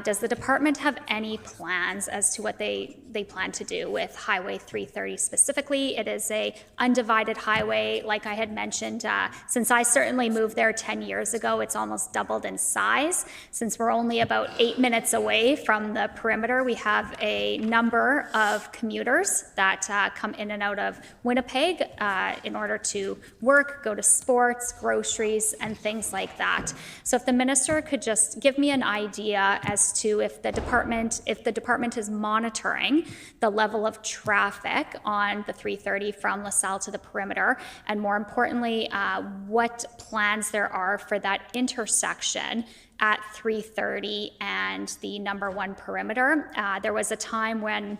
does the department have any plans as to what they plan to do with Highway 330 specifically? It is a undivided highway, like I had mentioned. Since I certainly moved there 10 years ago, it's almost doubled in size. Since we're only about 8 minutes away from the perimeter, we have a number of commuters that come in and out of Winnipeg in order to work, go to sports, groceries, and things like that. So if the minister could just give me an idea as to if the department is monitoring the level of traffic on the 330 from LaSalle to the perimeter, and more importantly, what plans there are for that intersection at 330 and the number 1 perimeter. There was a time when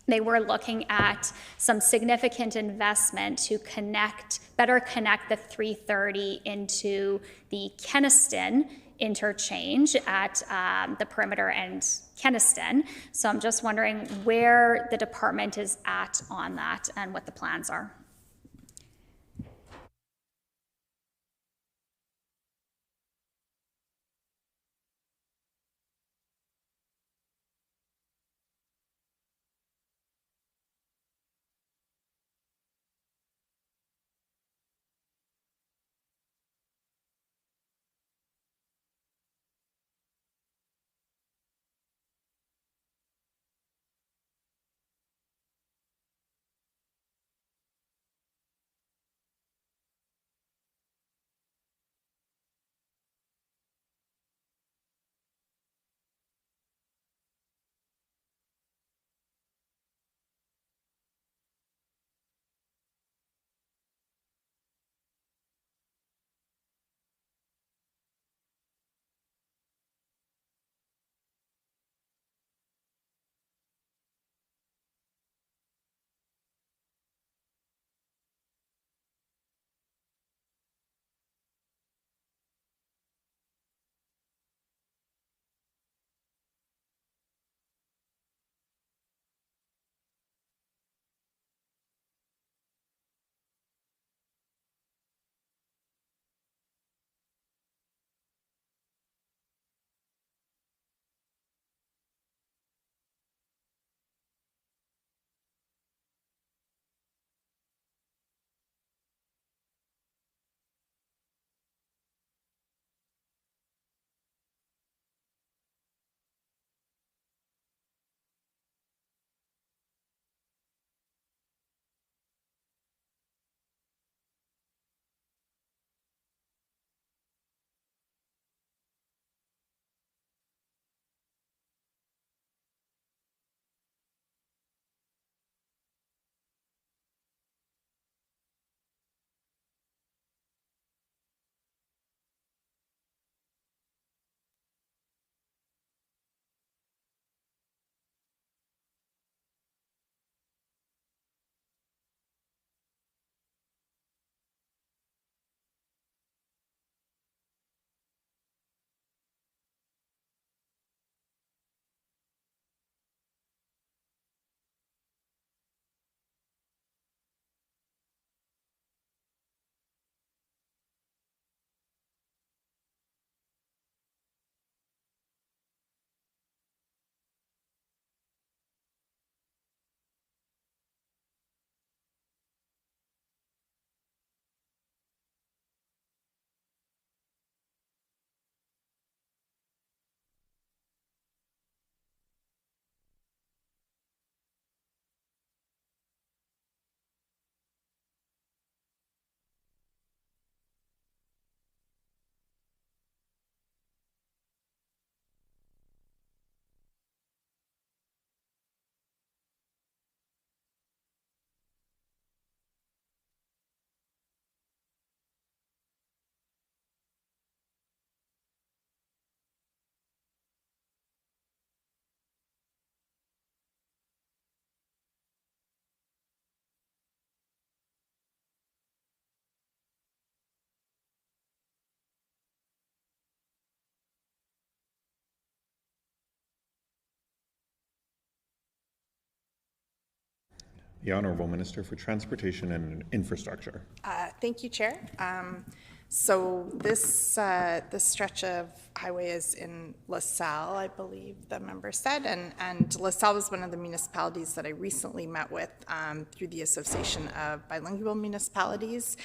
they were looking at some significant investment to better connect the 330 into the Kenaston interchange at the perimeter and Kenaston. So I'm just wondering where the department is at on that and what the plans are. The Honorable Minister for Transportation and Infrastructure. Thank you, Chair. So this stretch of highway is in LaSalle, I believe the member said, and LaSalle was one of the municipalities that I recently met with through the Association of Bilingual Municipalities.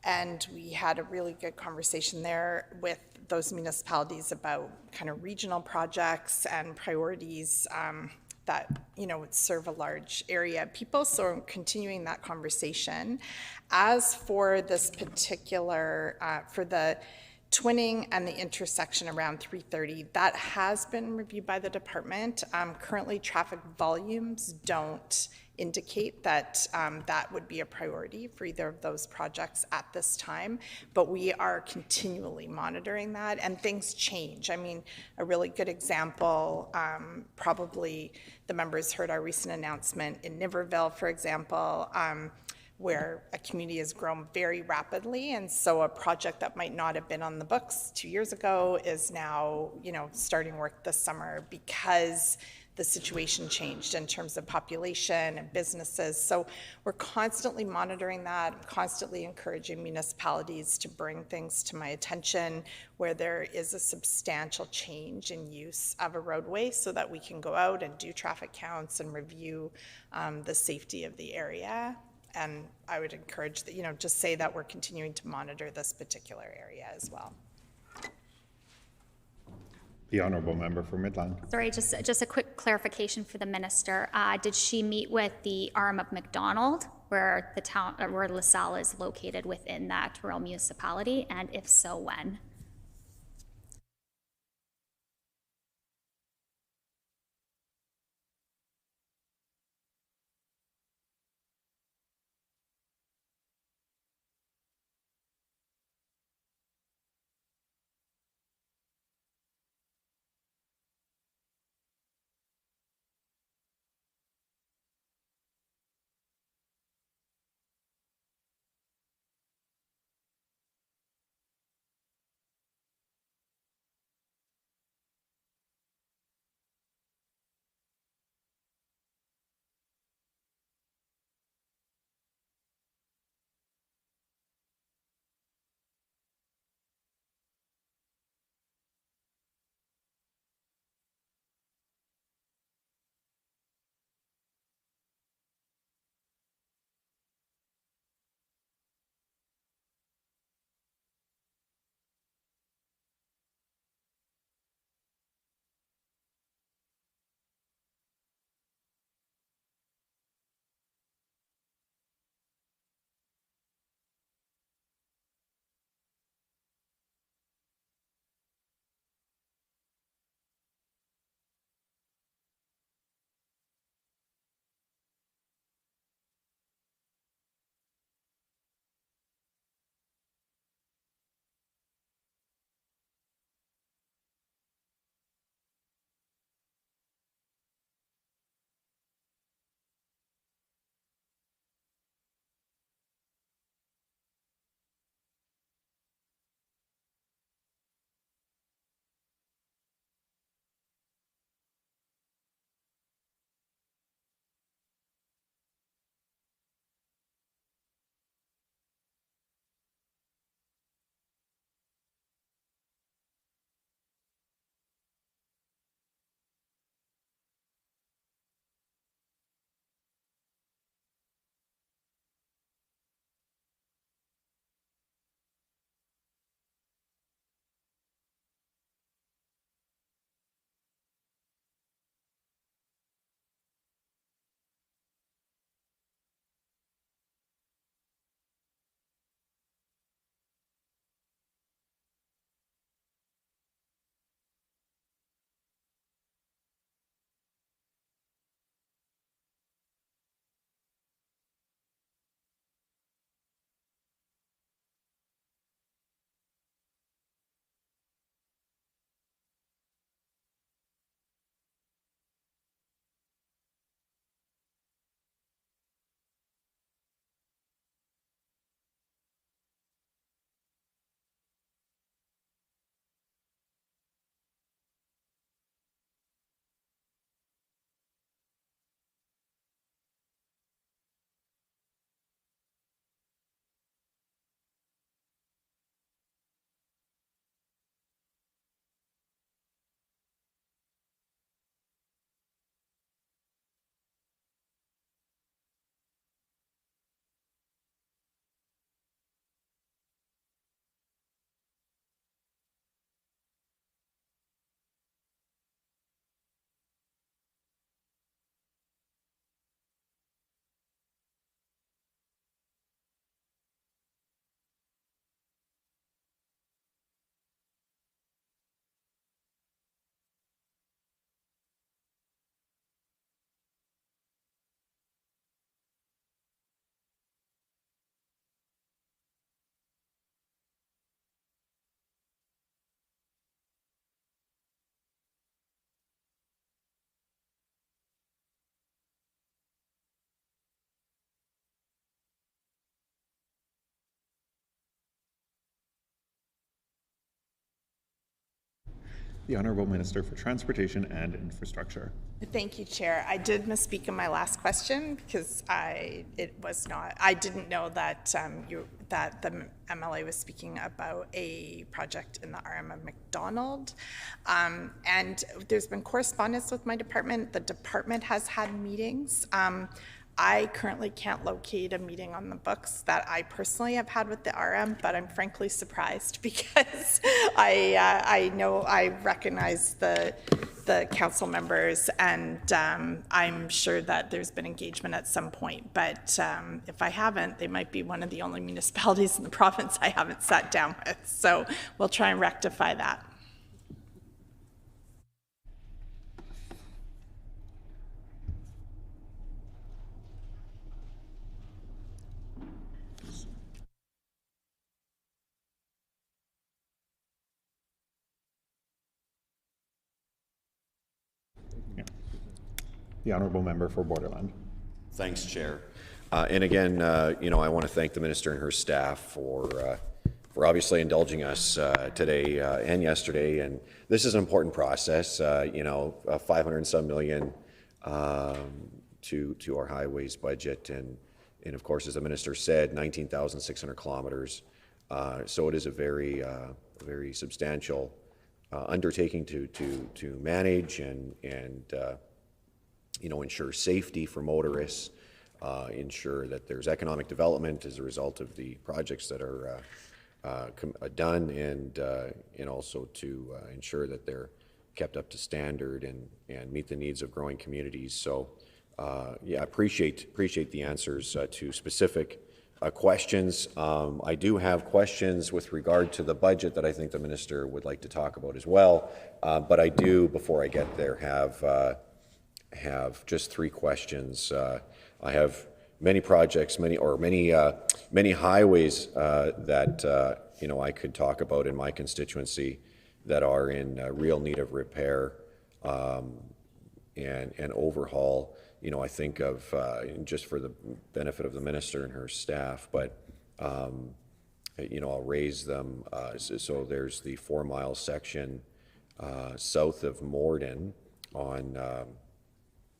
And we had a really good conversation there with those municipalities about kind of regional projects and priorities that, you know, would serve a large area of people. So I'm continuing that conversation. As for this particular, for the twinning and the intersection around 330, that has been reviewed by the department. Currently, traffic volumes don't indicate that that would be a priority for either of those projects at this time, but we are continually monitoring that, and things change. I mean, a really good example, probably the members heard our recent announcement in Niverville, for example, where a community has grown very rapidly, and so a project that might not have been on the books 2 years ago is now, you know, starting work this summer because the situation changed in terms of population and businesses. So we're constantly monitoring that, constantly encouraging municipalities to bring things to my attention where there is a substantial change in use of a roadway so that we can go out and do traffic counts and review the safety of the area. And I would encourage that, you know, just say that we're continuing to monitor this particular area as well. The Honorable Member for Midland. Sorry, just a quick clarification for the minister. Did she meet with the arm of McDonald, where the town, where LaSalle is located within that rural municipality? And if so, when? The Honourable Minister for Transportation and Infrastructure. Thank you, Chair. I did misspeak in my last question because I didn't know that that the MLA was speaking about a project in the RM of McDonald. And there's been correspondence with my department. The department has had meetings. I currently can't locate a meeting on the books that I personally have had with the RM, but I'm frankly surprised because I know I recognize the council members, and I'm sure that there's been engagement at some point. But if I haven't, they might be one of the only municipalities in the province I haven't sat down with. So we'll try and rectify that. The Honourable Member for Borderland. Thanks, Chair. And again, you know, I want to thank the minister and her staff for obviously indulging us today and yesterday. And this is an important process. You know, 500 and some million to our highways budget, and of course, as the minister said, 19,600 kilometers. So it is a very substantial undertaking to manage and you know, ensure safety for motorists, ensure that there's economic development as a result of the projects that are done, and also to ensure that they're kept up to standard and meet the needs of growing communities. So, yeah, appreciate the answers to specific questions. I do have questions with regard to the budget that I think the minister would like to talk about as well. But I do, before I get there, have just 3 questions. I have many projects, many highways that you know, I could talk about in my constituency that are in real need of repair and overhaul. You know, I think of just for the benefit of the minister and her staff, but you know, I'll raise them. So there's the 4-mile section south of Morden on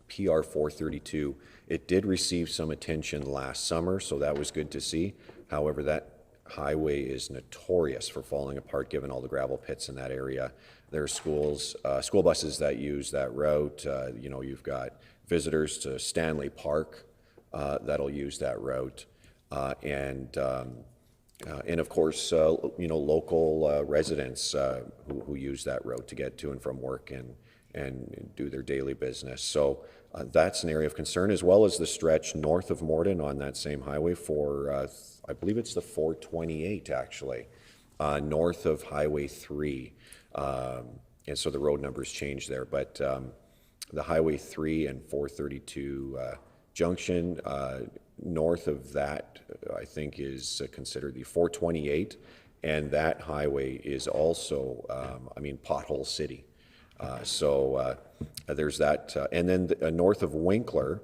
PR 432. It did receive some attention last summer, so that was good to see. However, that highway is notorious for falling apart given all the gravel pits in that area. There are school buses that use that route. You know, you've got visitors to Stanley Park that'll use that route. And of course, you know, local residents who use that route to get to and from work and do their daily business. So that's an area of concern, as well as the stretch north of Morden on that same highway for, I believe it's the 428 actually, north of Highway 3. And so the road numbers change there, but the Highway 3 and 432 junction, north of that, I think is considered the 428, and that highway is also, I mean, pothole city. So there's that, and then north of Winkler,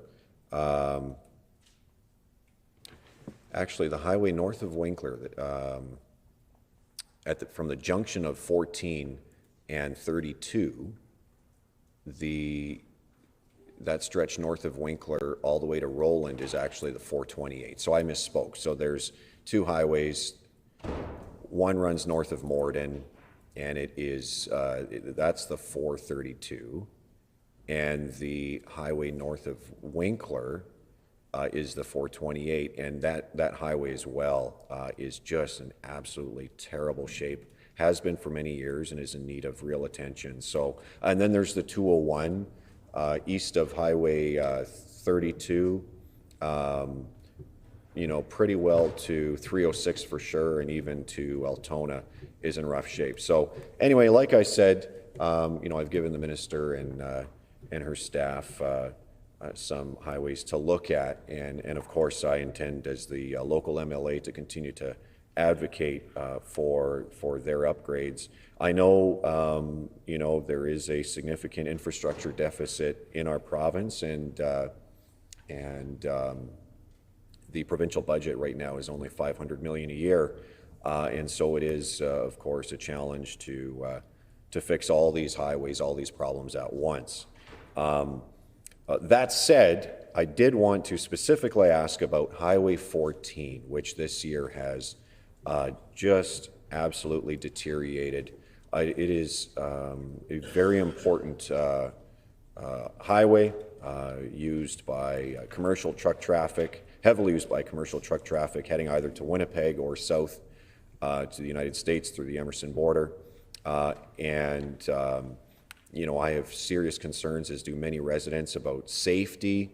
actually the highway north of Winkler, from the junction of 14 and 32, that stretch north of Winkler all the way to Roland is actually the 428. So I misspoke. So there's 2 highways. One runs north of Morden, and it is that's the 432, and the highway north of Winkler is the 428, and that highway as well is just in absolutely terrible shape, has been for many years, and is in need of real attention. So, and then there's the 201 east of Highway 32, you know, pretty well to 306 for sure, and even to Altona is in rough shape. So anyway, like I said, you know, I've given the minister and her staff some highways to look at, and of course I intend as the local MLA to continue to advocate for their upgrades. I know, you know, there is a significant infrastructure deficit in our province, and the provincial budget right now is only $500 million a year, and so it is, of course, a challenge to to fix all these highways, all these problems at once. That said, I did want to specifically ask about Highway 14, which this year has just absolutely deteriorated. It is a very important highway used by commercial truck traffic, heavily used by commercial truck traffic heading either to Winnipeg or south to the United States through the Emerson border. You know, I have serious concerns, as do many residents, about safety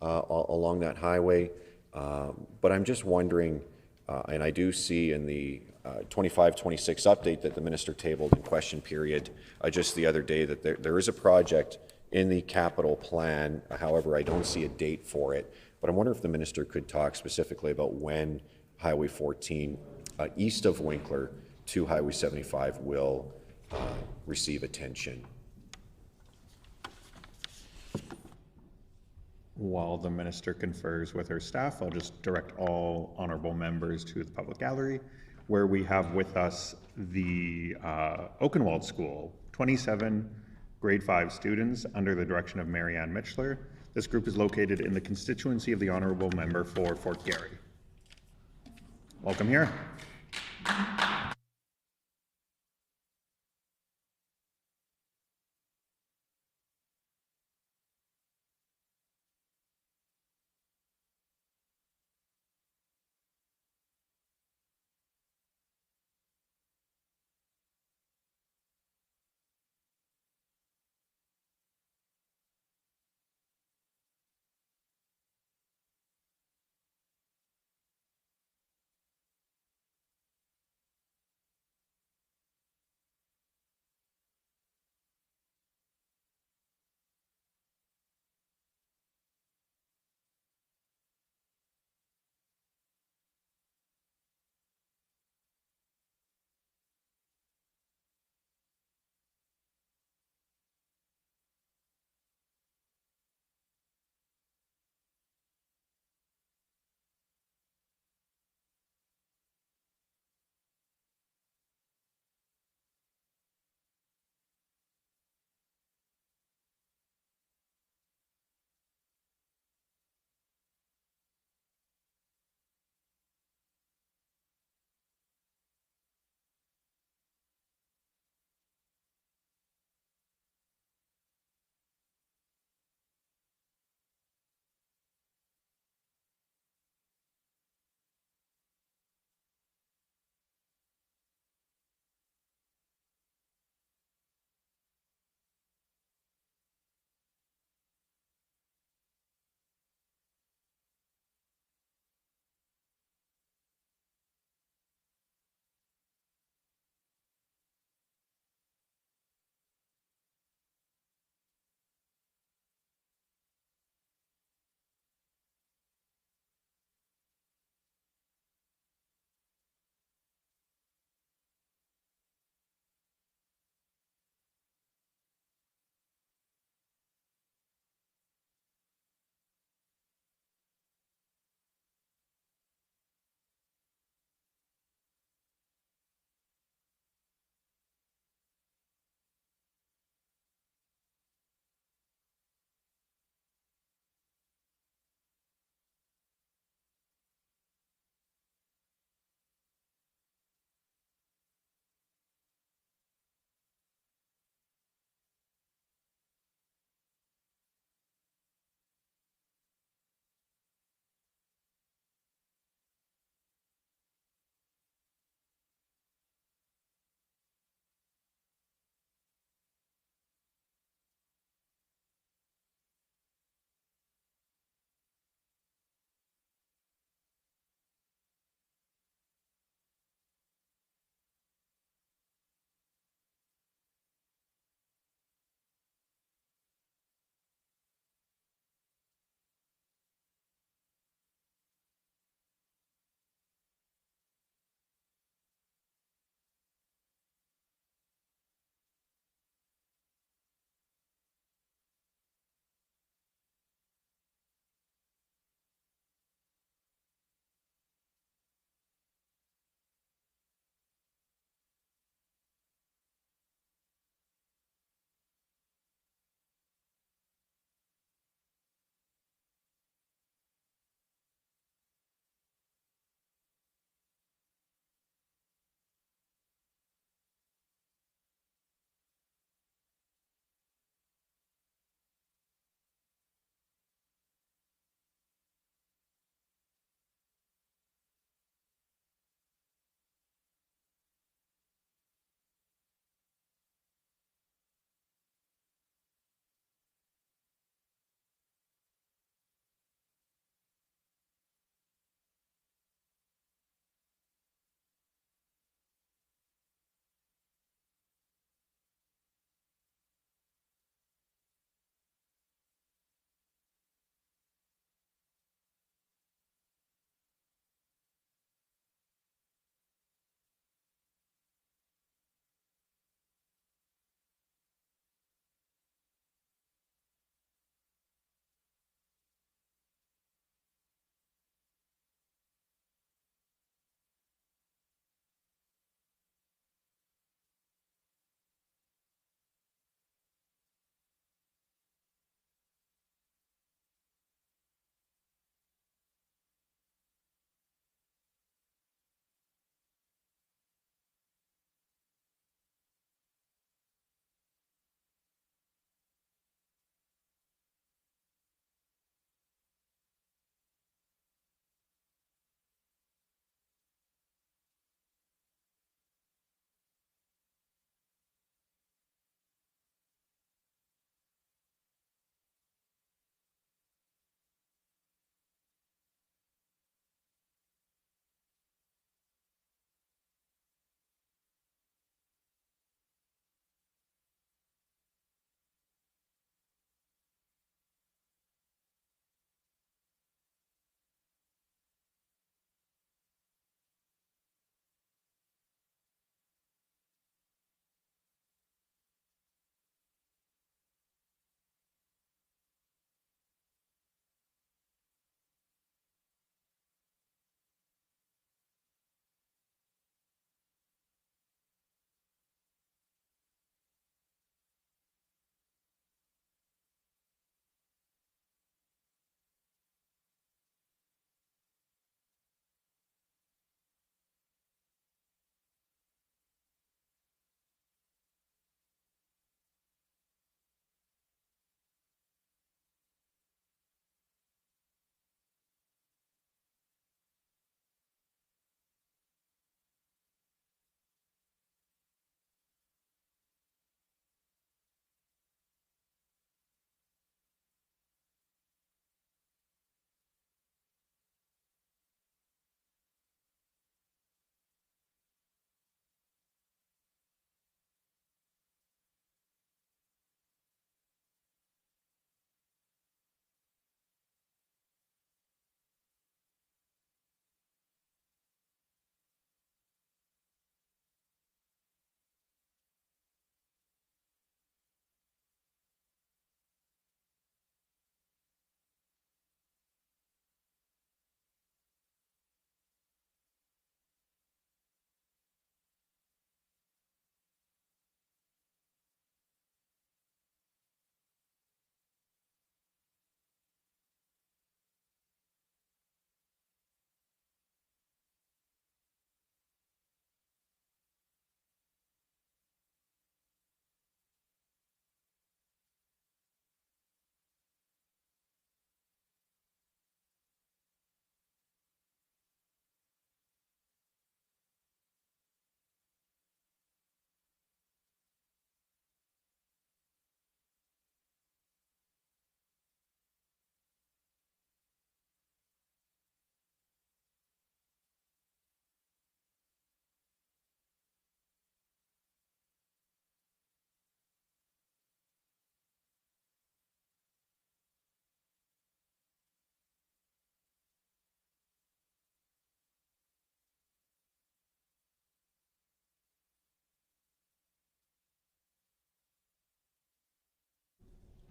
along that highway. But I'm just wondering, and I do see in the 25-26 update that the minister tabled in question period just the other day that there is a project in the capital plan. However, I don't see a date for it. But I wonder if the minister could talk specifically about when Highway 14 east of Winkler to Highway 75 will receive attention. While the minister confers with her staff, I'll just direct all honorable members to the public gallery, where we have with us the Oakenwald School, 27 grade 5 students under the direction of Marianne Mitchler. This group is located in the constituency of the honorable member for Fort Garry. Welcome here.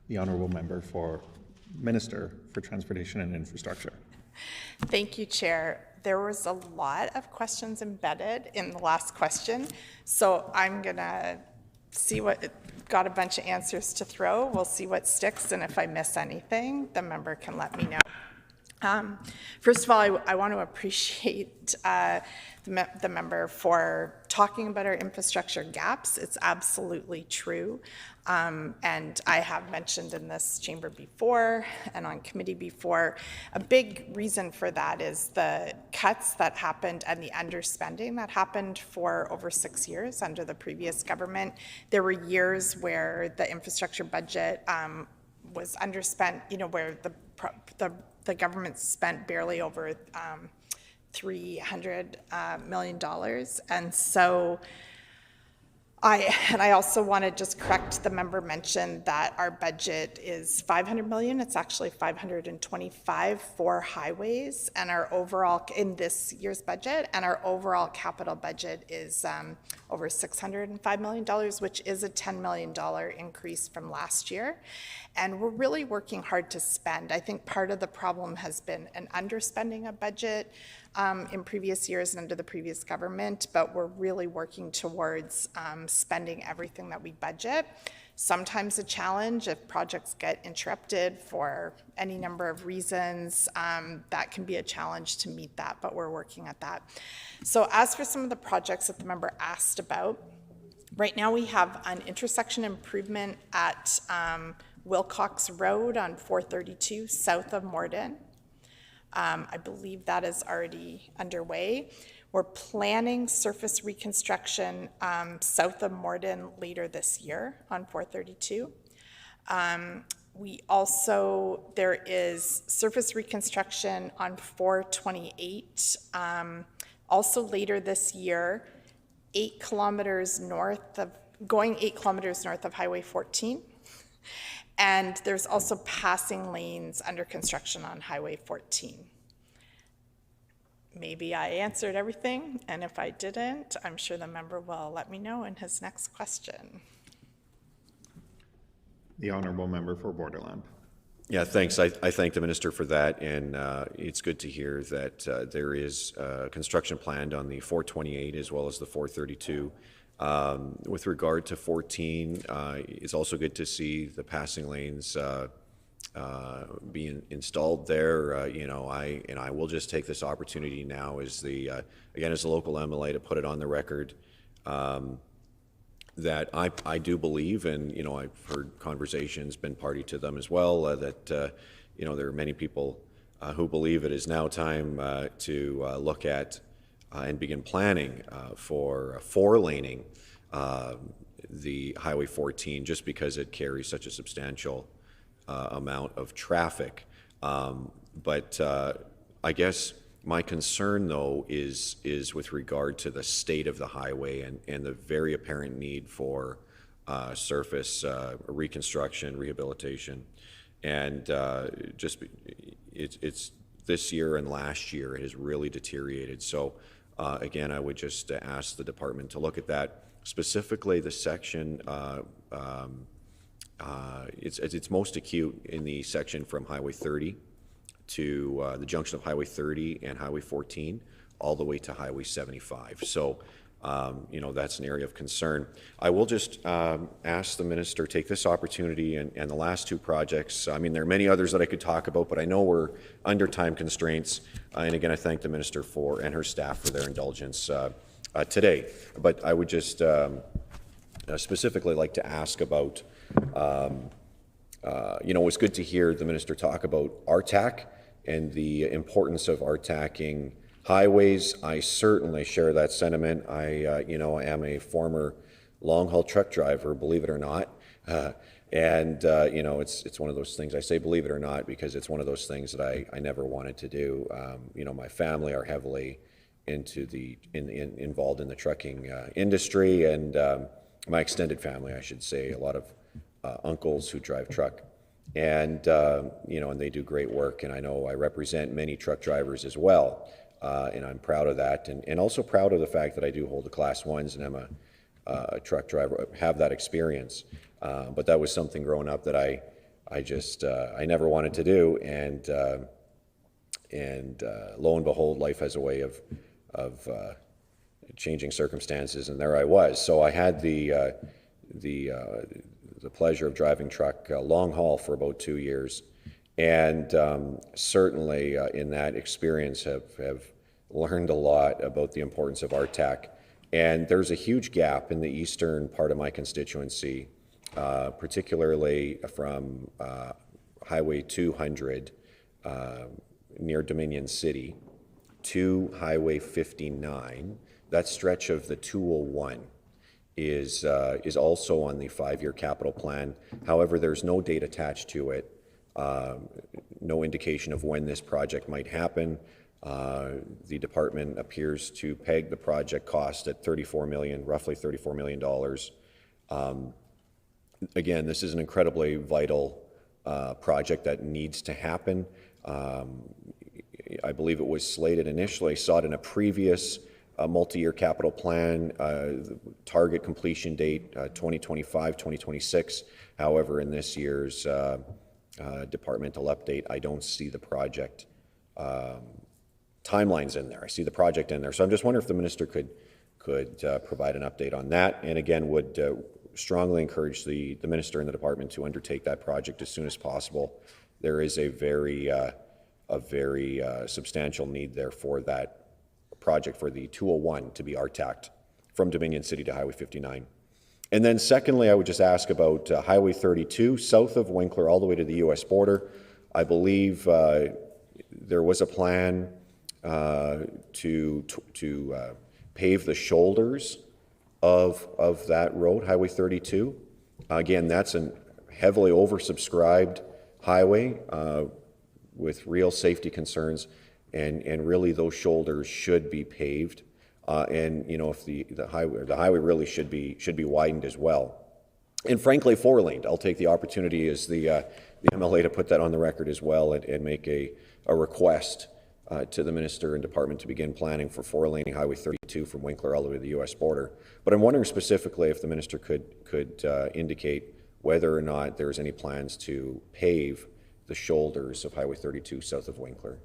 The Honourable Member for Minister for Transportation and Infrastructure. Thank you, Chair. There was a lot of questions embedded in the last question, so I'm going to see what, got a bunch of answers to throw. We'll see what sticks, and if I miss anything, the member can let me know. First of all, I want to appreciate the member for talking about our infrastructure gaps. It's absolutely true. And I have mentioned in this chamber before and on committee before, a big reason for that is the cuts that happened and the underspending that happened for over 6 years under the previous government. There were years where the infrastructure budget was underspent, you know, where the government spent barely over $300 million. And so I also want to just correct the member mentioned that our budget is $500 million. It's actually $525 for highways, and our overall in this year's budget, and our overall capital budget is over $605 million, which is a $10 million increase from last year. And we're really working hard to spend. I think part of the problem has been an underspending of budget in previous years and under the previous government, but we're really working towards spending everything that we budget. Sometimes a challenge if projects get interrupted for any number of reasons, that can be a challenge to meet that, but we're working at that. So as for some of the projects that the member asked about, right now we have an intersection improvement at Wilcox Road on 432 south of Morden. I believe that is already underway. We're planning surface reconstruction south of Morden later this year on 432. There is surface reconstruction on 428 also later this year, 8 kilometers north of Highway 14. And there's also passing lanes under construction on Highway 14. Maybe I answered everything, and if I didn't, I'm sure the member will let me know in his next question. The Honourable Member for Borderland. Yeah, thanks. I thank the minister for that, and it's good to hear that there is construction planned on the 428 as well as the 432. With regard to 14, it's also good to see the passing lanes being installed there. I will just take this opportunity now as as a local MLA to put it on the record that I do believe, and I've heard conversations, been party to them as well, that there are many people who believe it is now time to look at and begin planning for 4-laning the Highway 14, just because it carries such a substantial amount of traffic. But I guess my concern, though, is with regard to the state of the highway and the very apparent need for surface reconstruction, rehabilitation, and it's this year and last year it has really deteriorated. So again, I would just ask the department to look at that, specifically the section. It's most acute in the section from Highway 30 to the junction of Highway 30 and Highway 14 all the way to Highway 75. So that's an area of concern. I will just ask the minister, take this opportunity and the last 2 projects. I mean, there are many others that I could talk about, but I know we're under time constraints. And again, I thank the minister and her staff for their indulgence today. But I would just specifically like to ask about, it's good to hear the minister talk about RTAC and the importance of RTACing highways. I certainly share that sentiment. I am a former long-haul truck driver, believe it or not. It's one of those things. I say believe it or not because it's one of those things that I never wanted to do. My family are heavily involved in the trucking industry, and my extended family, I should say, a lot of uncles who drive truck. And they do great work, and I know I represent many truck drivers as well. And I'm proud of that, and also proud of the fact that I do hold the Class 1s and I'm a truck driver, have that experience. But that was something growing up that I I never wanted to do, and lo and behold, life has a way of changing circumstances, and there I was. So I had the pleasure of driving truck long haul for about 2 years, and certainly in that experience have learned a lot about the importance of RTAC. And there's a huge gap in the eastern part of my constituency, particularly from Highway 200 near Dominion City to Highway 59. That stretch of the 201 is also on the 5-year capital plan. However, there's no date attached to it, no indication of when this project might happen. The department appears to peg the project cost at roughly $34 million. Again, this is an incredibly vital project that needs to happen. I believe it was slated initially, saw it in a previous multi-year capital plan, target completion date 2025, 2026. However, in this year's departmental update, I don't see the project timelines in there. I see the project in there. So I'm just wondering if the minister could provide an update on that, and again, would strongly encourage the minister and the department to undertake that project as soon as possible. There is a very substantial need there for that project, for the 201 to be RTAC'd from Dominion City to Highway 59. And then secondly, I would just ask about Highway 32, south of Winkler, all the way to the U.S. border. I believe there was a plan to pave the shoulders of that road, Highway 32. Again, that's a heavily oversubscribed highway with real safety concerns, and really those shoulders should be paved. And you know, if the highway really should be widened as well. And frankly, 4-laned. I'll take the opportunity as the MLA to put that on the record as well, and make a request to the minister and department to begin planning for 4-laning Highway 32 from Winkler all the way to the U.S. border. But I'm wondering specifically if the minister could indicate whether or not there's any plans to pave the shoulders of Highway 32 south of Winkler.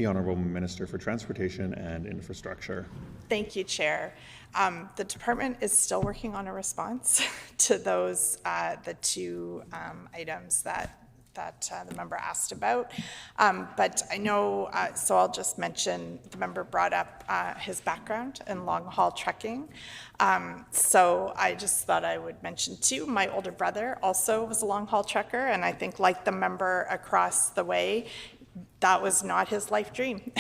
The Honourable Minister for Transportation and Infrastructure. Thank you, Chair. The department is still working on a response to those, the two items that the member asked about. But I know, so I'll just mention, the member brought up his background in long-haul trucking. So I just thought I would mention too, my older brother also was a long-haul trucker, and I think like the member across the way, that was not his life dream,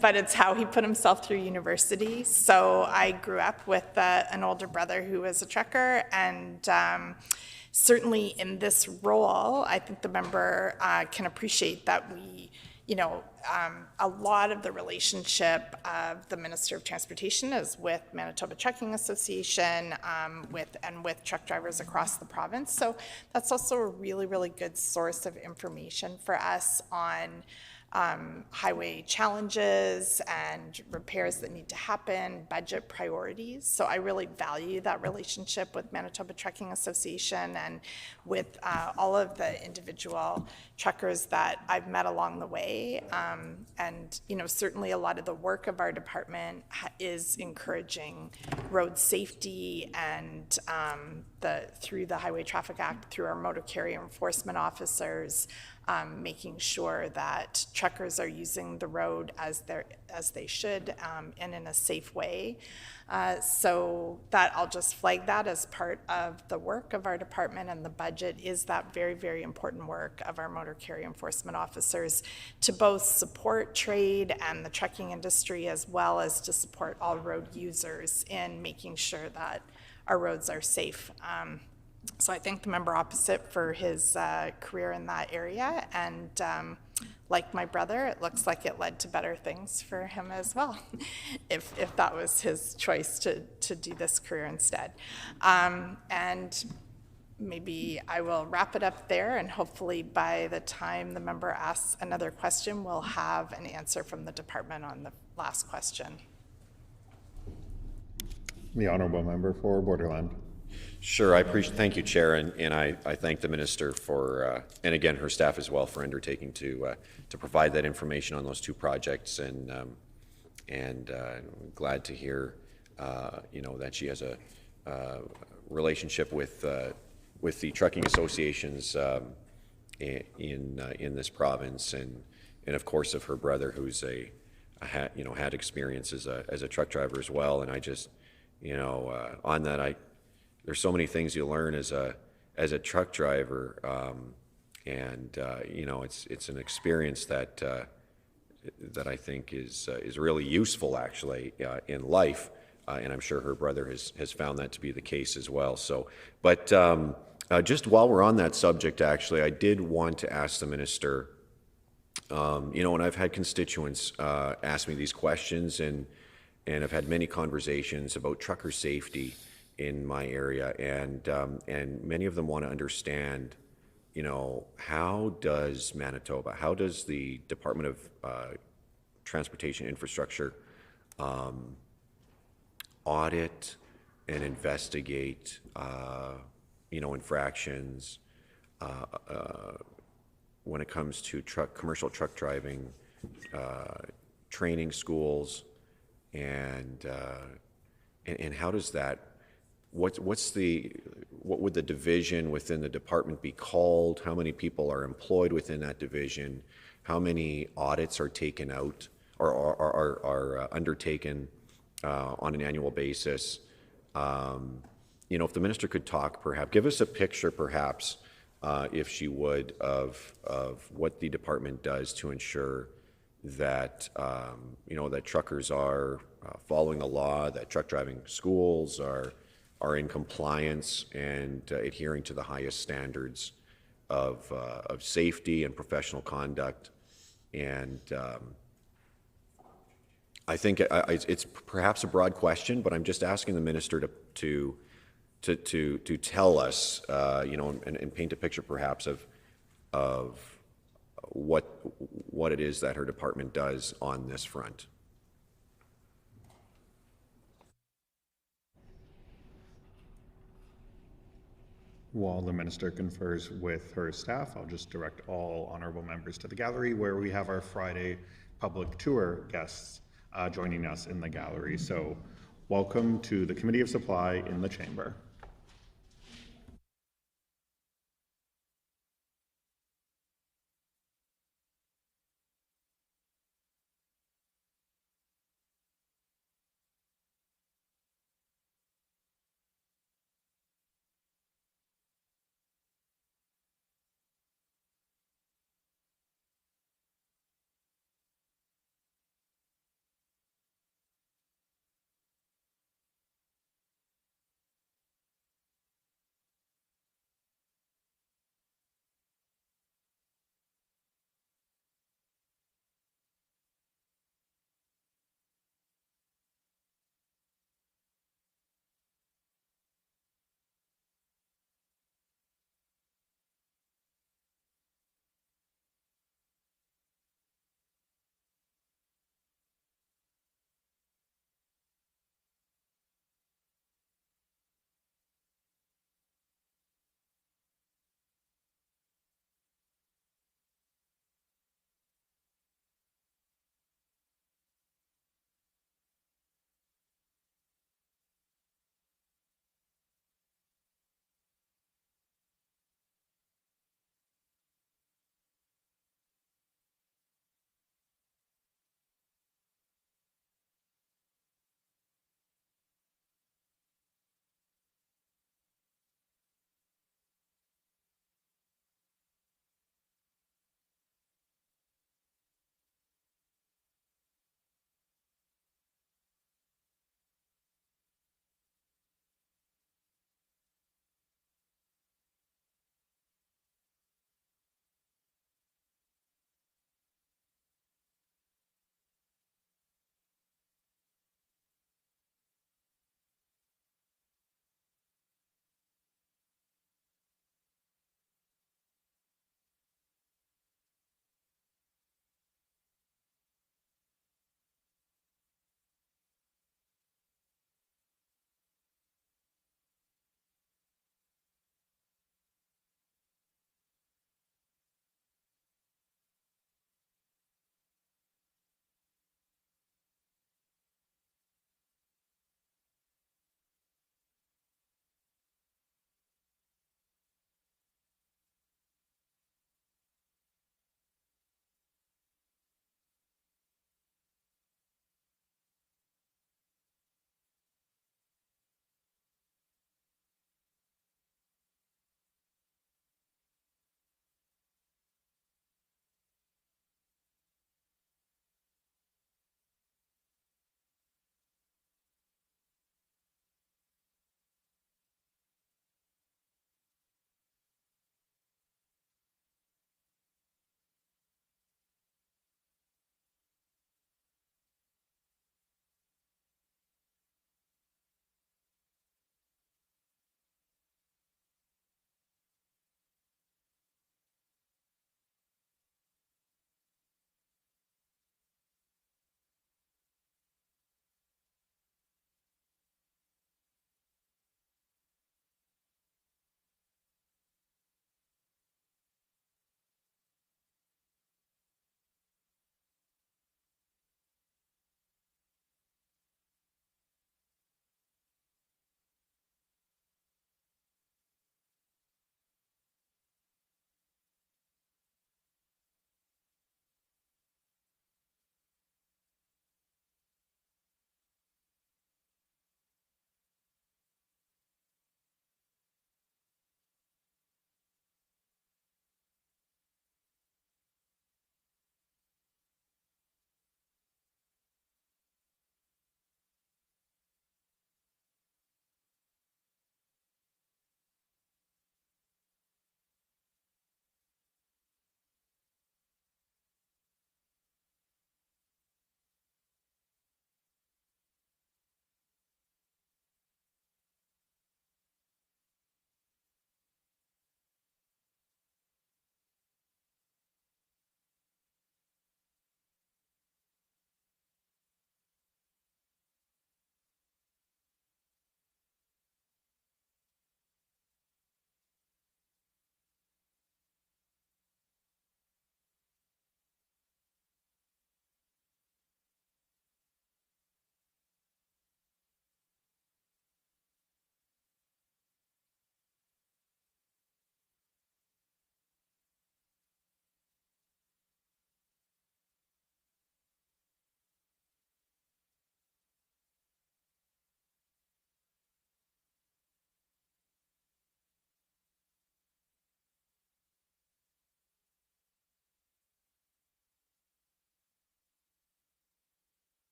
but it's how he put himself through university. So I grew up with an older brother who was a trucker, and certainly in this role, I think the member can appreciate that we, a lot of the relationship of the Minister of Transportation is with Manitoba Trucking Association, with truck drivers across the province. So that's also a really, really good source of information for us on highway challenges and repairs that need to happen, budget priorities. So I really value that relationship with Manitoba Trucking Association and with all of the individual truckers that I've met along the way. And, certainly a lot of the work of our department is encouraging road safety and through the Highway Traffic Act, through our motor carrier enforcement officers, making sure that truckers are using the road as they should and in a safe way. So that I'll just flag that as part of the work of our department, and the budget is that very, very important work of our motor carrier enforcement officers to both support trade and the trucking industry, as well as to support all road users in making sure that our roads are safe. So I thank the member opposite for his career in that area, and like my brother, it looks like it led to better things for him as well, if that was his choice to do this career instead. And maybe I will wrap it up there, and hopefully by the time the member asks another question, we'll have an answer from the department on the last question. The Honourable Member for Borderland. Sure, thank you, Chair, and I thank the Minister for, and again, her staff as well, for undertaking to provide that information on those two projects, and glad to hear, that she has a relationship with the trucking associations in this province, and of course of her brother, who's had experience as a truck driver as well, and I just, on that, there's so many things you learn as a truck driver, and it's an experience that I think is really useful actually in life, and I'm sure her brother has found that to be the case as well. So, but just while we're on that subject, actually, I did want to ask the Minister. And I've had constituents ask me these questions, and I've had many conversations about trucker safety in my area, and many of them want to understand, how does Manitoba, how does the Department of Transportation Infrastructure audit and investigate, infractions when it comes to commercial truck driving, training schools, and how does that? What would the division within the department be called? How many people are employed within that division? How many audits are taken out or are undertaken on an annual basis? If the Minister could talk, perhaps give us a picture, perhaps, if she would, of what the department does to ensure that that truckers are following the law, that truck driving schools are in compliance and adhering to the highest standards of safety and professional conduct. And I think it's perhaps a broad question, but I'm just asking the Minister to tell us, and paint a picture perhaps of what it is that her department does on this front. While the Minister confers with her staff, I'll just direct all honourable members to the gallery, where we have our Friday public tour guests joining us in the gallery. So welcome to the Committee of Supply in the Chamber.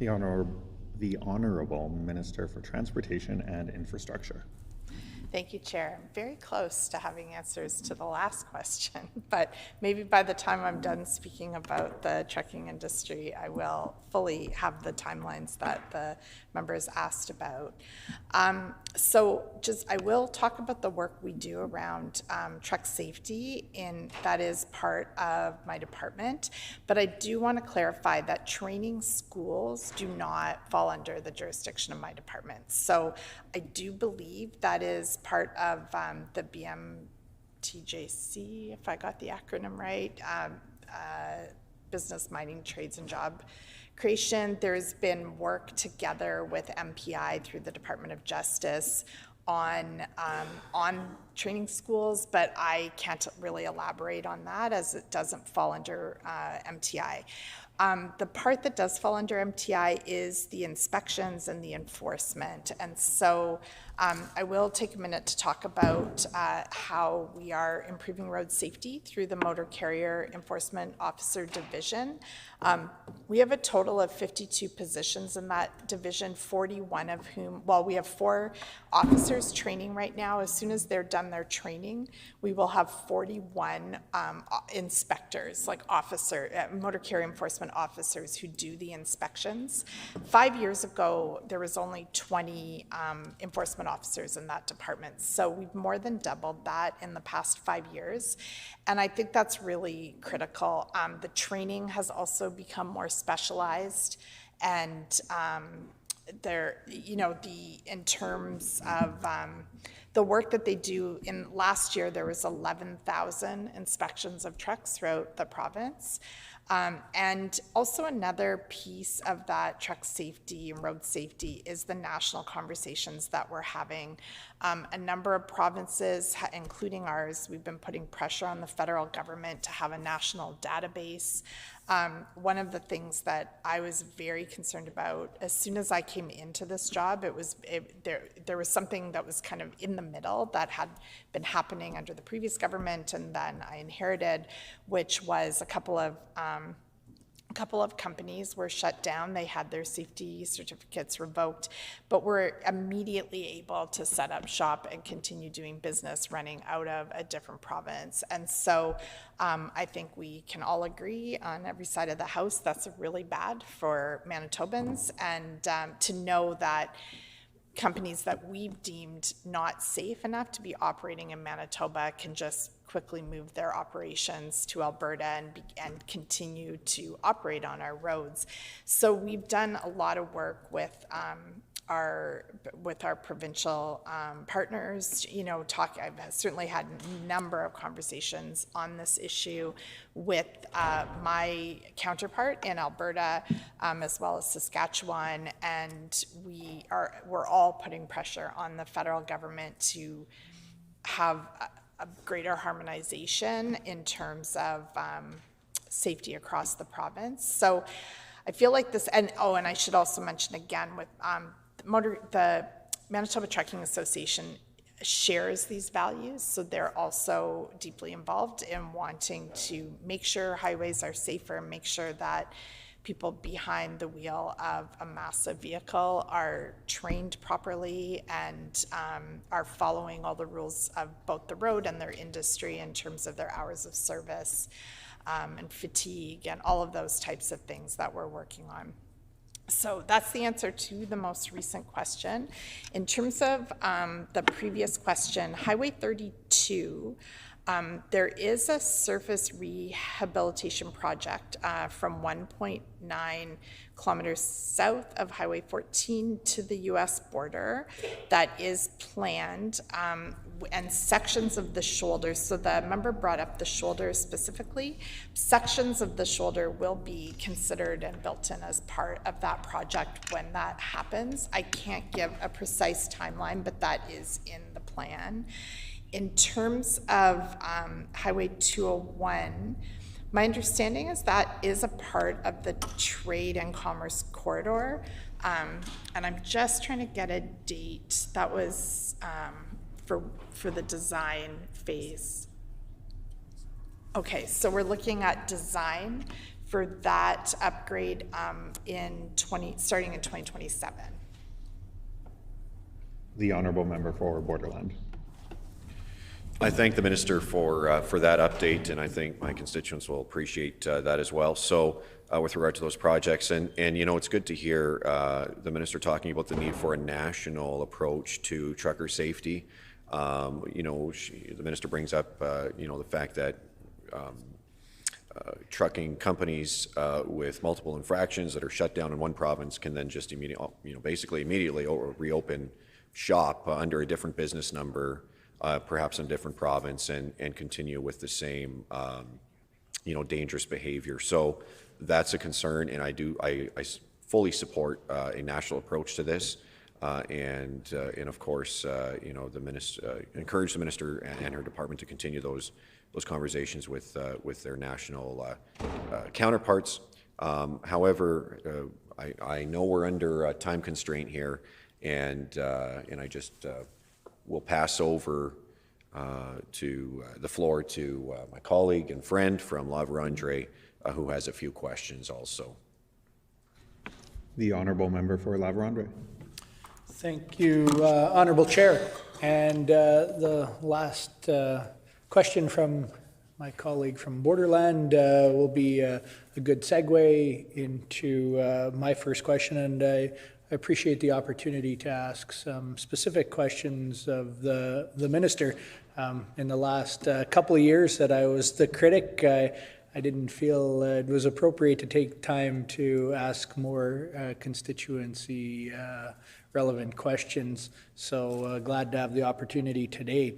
The Honorable Minister for Transportation and Infrastructure. Thank you, Chair. I'm very close to having answers to the last question, but maybe by the time I'm done speaking about the trucking industry, I will fully have the timelines that the members asked about. I will talk about the work we do around truck safety, and that is part of my department, but I do want to clarify that training schools do not fall under the jurisdiction of my department. So I do believe that is part of the BMTJC, if I got the acronym right, Business, Mining, Trades, and Job Creation. There's been work together with MPI through the Department of Justice on training schools, but I can't really elaborate on that as it doesn't fall under MTI. The part that does fall under MTI is the inspections and the enforcement. And so I will take a minute to talk about how we are improving road safety through the Motor Carrier Enforcement Officer Division. We have a total of 52 positions in that division, 41 of whom, well, we have 4 officers training right now. As soon as they're done their training, we will have 41 inspectors, like motor carrier enforcement officers who do the inspections. 5 years ago, there was only 20 enforcement officers in that department. So we've more than doubled that in the past 5 years. And I think that's really critical. The training has also become more specialized, and in terms of the work that they do. In last year, there was 11,000 inspections of trucks throughout the province. And also another piece of that truck safety and road safety is the national conversations that we're having. A number of provinces, including ours, we've been putting pressure on the federal government to have a national database. One of the things that I was very concerned about as soon as I came into this job, there was something that was kind of in the middle that had been happening under the previous government, and then I inherited, which was a couple of companies were shut down. They had their safety certificates revoked, but were immediately able to set up shop and continue doing business running out of a different province. And so I think we can all agree on every side of the house that's really bad for Manitobans, and to know that companies that we've deemed not safe enough to be operating in Manitoba can just quickly move their operations to Alberta and continue to operate on our roads. So we've done a lot of work with our provincial partners. I've certainly had a number of conversations on this issue with my counterpart in Alberta, as well as Saskatchewan, and we're all putting pressure on the federal government to have a greater harmonization in terms of safety across the province. So I feel like this, and I should also mention again with the Manitoba Trucking Association shares these values, so they're also deeply involved in wanting to make sure highways are safer, make sure that people behind the wheel of a massive vehicle are trained properly and are following all the rules of both the road and their industry in terms of their hours of service and fatigue and all of those types of things that we're working on. So that's the answer to the most recent question. In terms of the previous question, Highway 32, there is a surface rehabilitation project from 1.9 kilometers south of Highway 14 to the US border that is planned, and sections of the shoulder. So the member brought up the shoulder specifically. Sections of the shoulder will be considered and built in as part of that project when that happens. I can't give a precise timeline, but that is in the plan. In terms of Highway 201, my understanding is that is a part of the trade and commerce corridor, and I'm just trying to get a date. That was for the design phase. Okay, so we're looking at design for that upgrade starting in 2027. The honourable member for Borderland. I thank the minister for that update, and I think my constituents will appreciate that as well. So with regard to those projects, and you know, it's good to hear the minister talking about the need for a national approach to trucker safety. You know, the minister brings up, you know, the fact that trucking companies with multiple infractions that are shut down in one province can then just immediately reopen shop under a different business number, perhaps in a different province, and continue with the same, you know, dangerous behavior. So that's a concern, and I fully support a national approach to this. And of course, you know, the minister encourage the minister and her department to continue those conversations with their national counterparts. However, I know we're under a time constraint here, and I just will pass over to the floor to my colleague and friend from La Vérendrye, who has a few questions also. The honourable member for La Vérendrye. Thank you, Honourable Chair. And the last question from my colleague from Borderland will be a good segue into my first question. And I appreciate the opportunity to ask some specific questions of the minister. In the last couple of years that I was the critic, I didn't feel it was appropriate to take time to ask more constituency relevant questions. So glad to have the opportunity today.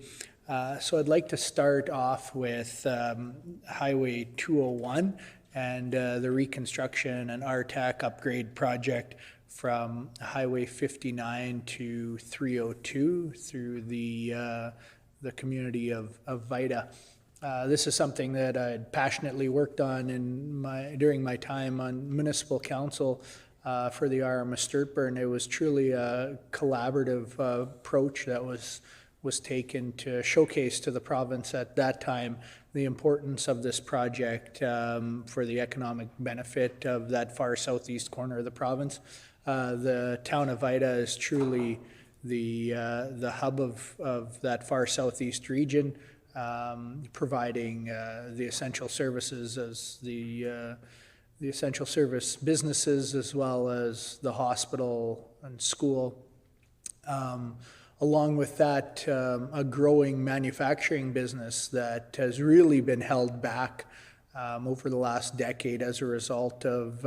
So I'd like to start off with Highway 201 and the reconstruction and RTAC upgrade project from Highway 59 to 302 through the community of Vida. This is something that I had passionately worked on during my time on municipal council for the Arama-Sturtburn. It was truly a collaborative approach that was taken to showcase to the province at that time the importance of this project for the economic benefit of that far southeast corner of the province. The town of Vida is truly the hub of that far southeast region, providing the essential services as the essential service businesses, as well as the hospital and school. Along with that, a growing manufacturing business that has really been held back over the last decade as a result of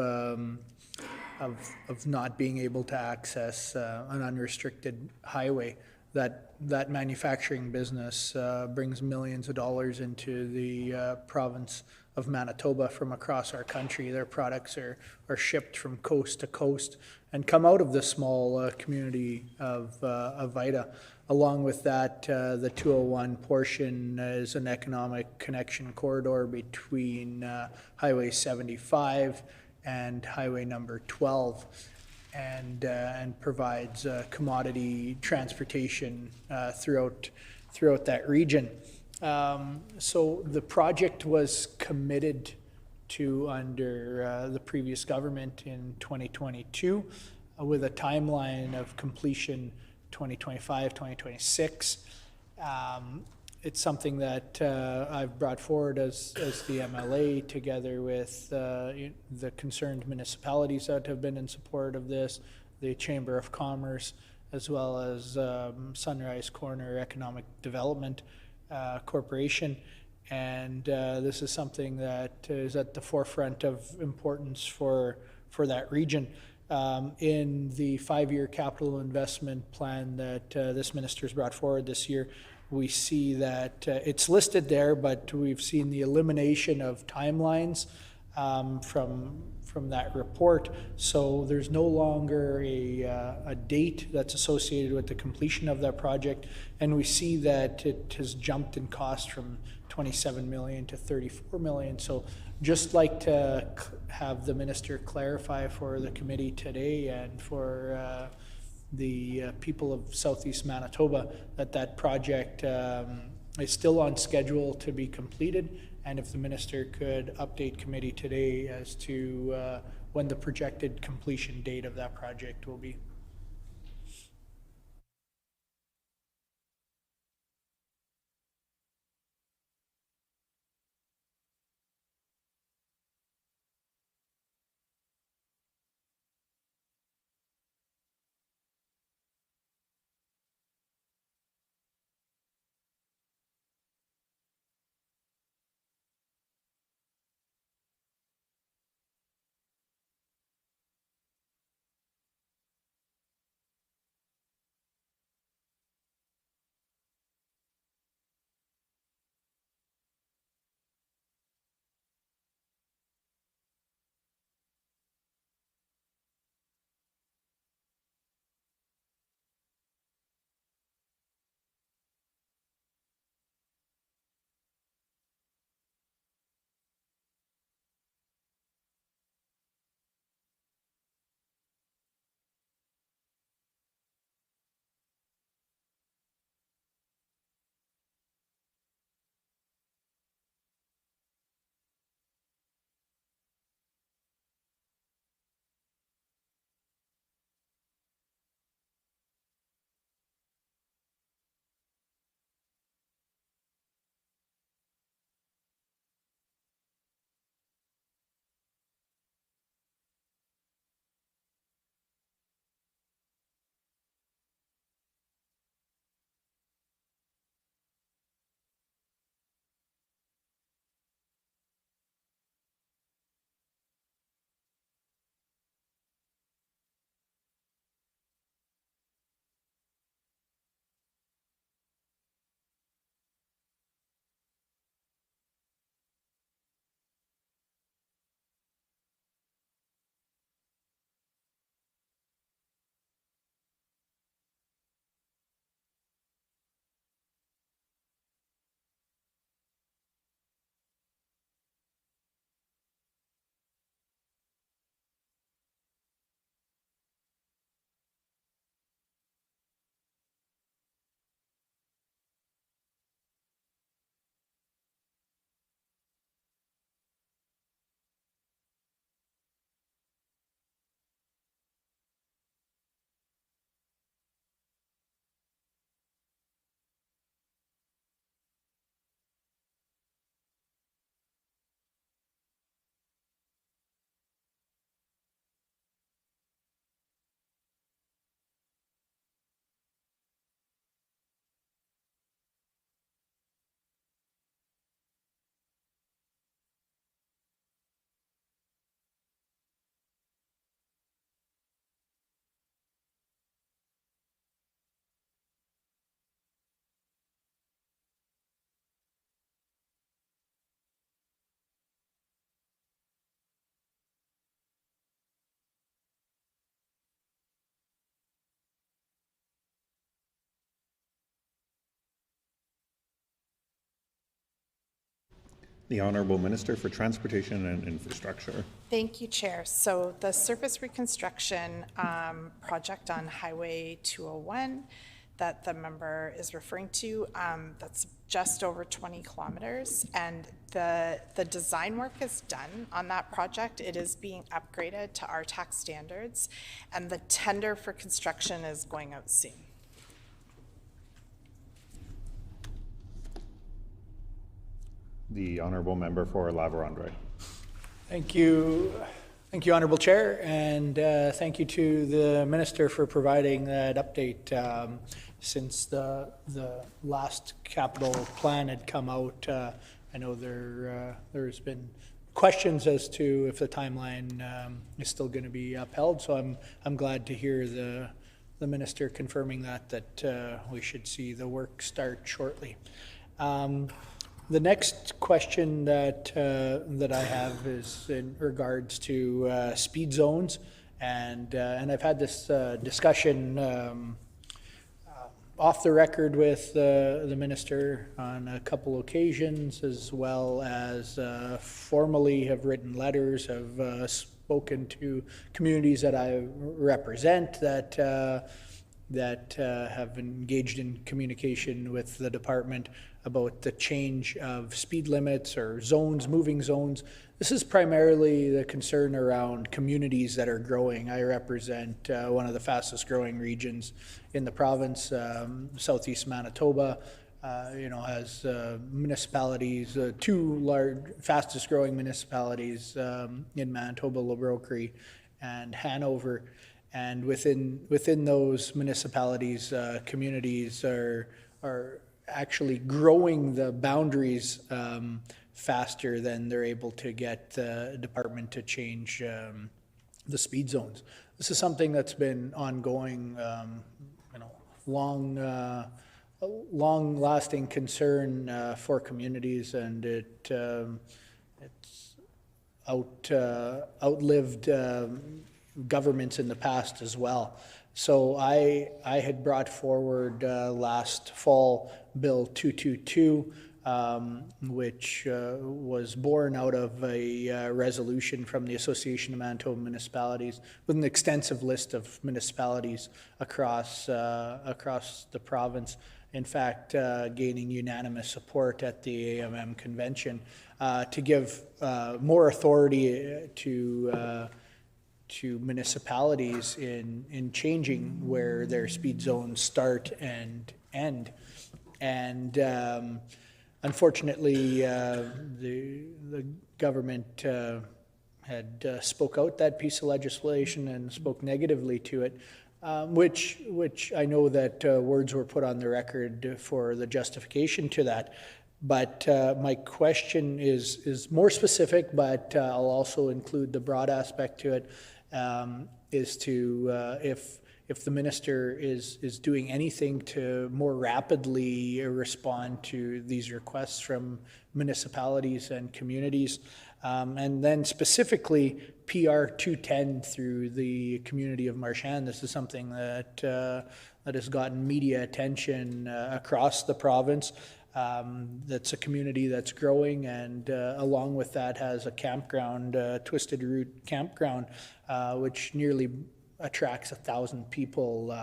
not being able to access an unrestricted highway. That manufacturing business brings millions of dollars into the province of Manitoba from across our country. Their products are shipped from coast to coast and come out of the small community of Vida. Along with that, the 201 portion is an economic connection corridor between Highway 75 and Highway number 12. And provides commodity transportation throughout that region. So the project was committed to under the previous government in 2022 with a timeline of completion 2025, 2026. It's something that I've brought forward as the MLA together with the concerned municipalities that have been in support of this, the Chamber of Commerce, as well as Sunrise Corner Economic Development Corporation. And this is something that is at the forefront of importance for that region. In the 5-year capital investment plan that this minister's brought forward this year, we see that it's listed there, but we've seen the elimination of timelines from that report. So there's no longer a date that's associated with the completion of that project, and we see that it has jumped in cost from 27 million to 34 million. So just like to have the minister clarify for the committee today and for the people of Southeast Manitoba that project is still on schedule to be completed and if the minister could update committee today as to when the projected completion date of that project will be. The Honourable Minister for Transportation and Infrastructure. Thank you, Chair. So the surface reconstruction project on Highway 201 that the member is referring to, that's just over 20 kilometers, and the design work is done on that project. It is being upgraded to RTAC standards, and the tender for construction is going out soon. The Honourable Member for La Vérendrye. Thank you. Thank you, Honourable Chair, and thank you to the Minister for providing that update. Since the last capital plan had come out, I know there's been questions as to if the timeline is still going to be upheld. So I'm glad to hear the Minister confirming that we should see the work start shortly. The next question that I have is in regards to speed zones, and I've had this discussion off the record with the minister on a couple occasions, as well as formally have written letters, have spoken to communities that I represent that that have engaged in communication with the department about the change of speed limits or zones, moving zones. This is primarily the concern around communities that are growing. I represent one of the fastest growing regions in the province, southeast Manitoba. Has municipalities, two large, fastest growing municipalities in Manitoba, Lobreau Cree and Hanover. And within those municipalities, communities are actually growing the boundaries faster than they're able to get the department to change the speed zones. This is something that's been ongoing, long-lasting concern for communities, and it's outlived governments in the past as well. So I had brought forward last fall Bill 222, which was born out of a resolution from the Association of Manitoba Municipalities with an extensive list of municipalities across the province. In fact, gaining unanimous support at the AMM convention to give more authority to municipalities in changing where their speed zones start and end. And unfortunately, the government had spoke out that piece of legislation and spoke negatively to it, which I know that words were put on the record for the justification to that. But my question is more specific, but I'll also include the broad aspect to it, is to if the minister is doing anything to more rapidly respond to these requests from municipalities and communities, and then specifically PR 210 through the community of Marchand. This is something that has gotten media attention across the province. That's a community that's growing, and along with that has a campground, Twisted Root Campground, which nearly attracts 1,000 people